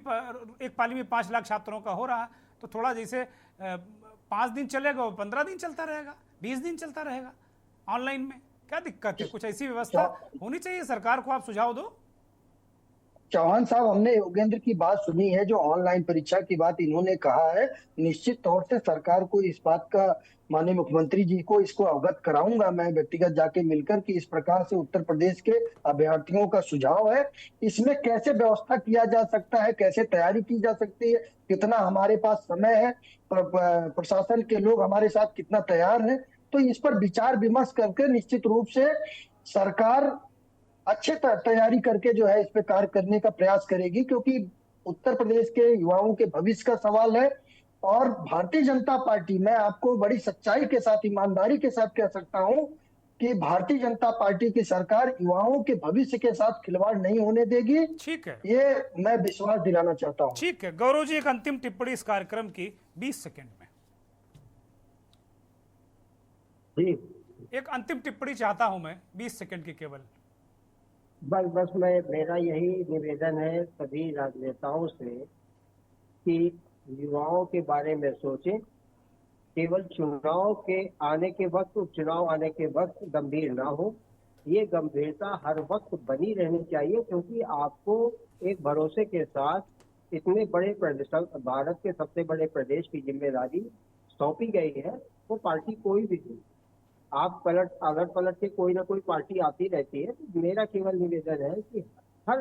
एक पाली में 5 लाख छात्रों का हो रहा, तो थोड़ा जैसे 5 दिन चलेगा वो 15 दिन चलता रहेगा, 20 दिन चलता रहेगा। ऑनलाइन में क्या दिक्कत है? कुछ ऐसी व्यवस्था होनी चाहिए, सरकार को आप सुझाव दो। चौहान साहब, हमने योगेंद्र की बात सुनी है, जो ऑनलाइन परीक्षा की बात इन्होंने कहा है। निश्चित तौर से सरकार को इस बात का, माननीय मुख्यमंत्री जी को इसको अवगत कराऊंगा मैं व्यक्तिगत जाके मिलकर, कि इस प्रकार से उत्तर प्रदेश के अभ्यर्थियों का सुझाव है, इसमें कैसे व्यवस्था किया जा सकता है, कैसे तैयारी की जा सकती है, कितना हमारे पास समय है, प्रशासन के लोग हमारे साथ कितना तैयार है। तो इस पर विचार विमर्श करके निश्चित रूप से सरकार अच्छे तैयारी करके जो है इस पे कार्य करने का प्रयास करेगी, क्योंकि उत्तर प्रदेश के युवाओं के भविष्य का सवाल है। और भारतीय जनता पार्टी, मैं आपको बड़ी सच्चाई के साथ, ईमानदारी के साथ कह सकता हूं कि भारतीय जनता पार्टी की सरकार युवाओं के भविष्य के साथ खिलवाड़ नहीं होने देगी। ठीक है, ये मैं विश्वास दिलाना चाहता हूं। ठीक है गौरव जी, एक अंतिम टिप्पणी इस कार्यक्रम की 20 सेकेंड में। एक अंतिम टिप्पणी चाहता हूं मैं, 20 सेकेंड की केवल। बस मेरा यही निवेदन है सभी राजनेताओं से कि युवाओं के बारे में सोचें केवल चुनाव के आने के वक्त, उपचुनाव आने के वक्त गंभीर ना हो। ये गंभीरता हर वक्त बनी रहनी चाहिए, क्योंकि आपको एक भरोसे के साथ इतने बड़े प्रदेश, भारत के सबसे बड़े प्रदेश की जिम्मेदारी सौंपी गई है। वो पार्टी कोई भी हो, आप अलट पलट के कोई ना कोई पार्टी आती रहती है। तो मेरा केवल निवेदन है कि हर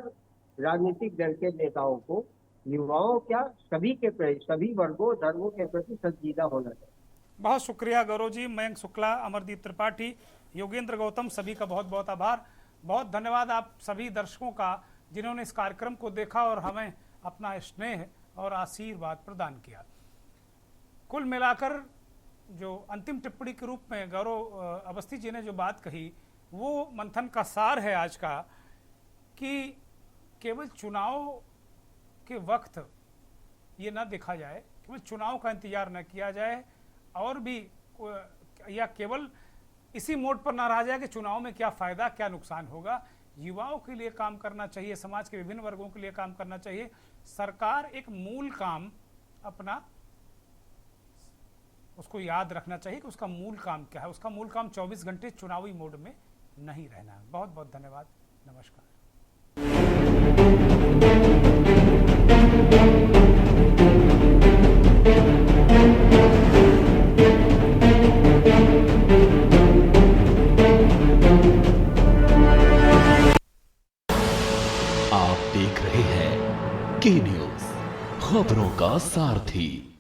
राजनीतिक दल के नेताओं को युवाओं क्या सभी वर्गों धर्मों के प्रति संजीदा होना चाहिए। बहुत शुक्रिया गौरव जी। मयंक शुक्ला, अमरदीप त्रिपाठी, योगेंद्र गौतम, सभी का बहुत बहुत आभार। बहुत धन्यवाद आप सभी दर्शकों का जिन्होंने इस कार्यक्रम को देखा और हमें अपना स्नेह और आशीर्वाद प्रदान किया। कुल मिलाकर जो अंतिम टिप्पणी के रूप में गौरव अवस्थी जी ने जो बात कही, वो मंथन का सार है आज का, कि केवल चुनाव के वक्त ये ना देखा जाए, केवल चुनाव का इंतजार न किया जाए, और भी या केवल इसी मोड पर ना रहा जाए कि चुनाव में क्या फायदा क्या नुकसान होगा। युवाओं के लिए काम करना चाहिए, समाज के विभिन्न वर्गों के लिए काम करना चाहिए। सरकार एक मूल काम अपना उसको याद रखना चाहिए कि उसका मूल काम क्या है। उसका मूल काम 24 घंटे चुनावी मोड में नहीं रहना है। बहुत बहुत धन्यवाद। नमस्कार। आप देख रहे हैं के न्यूज़, खबरों का सारथी।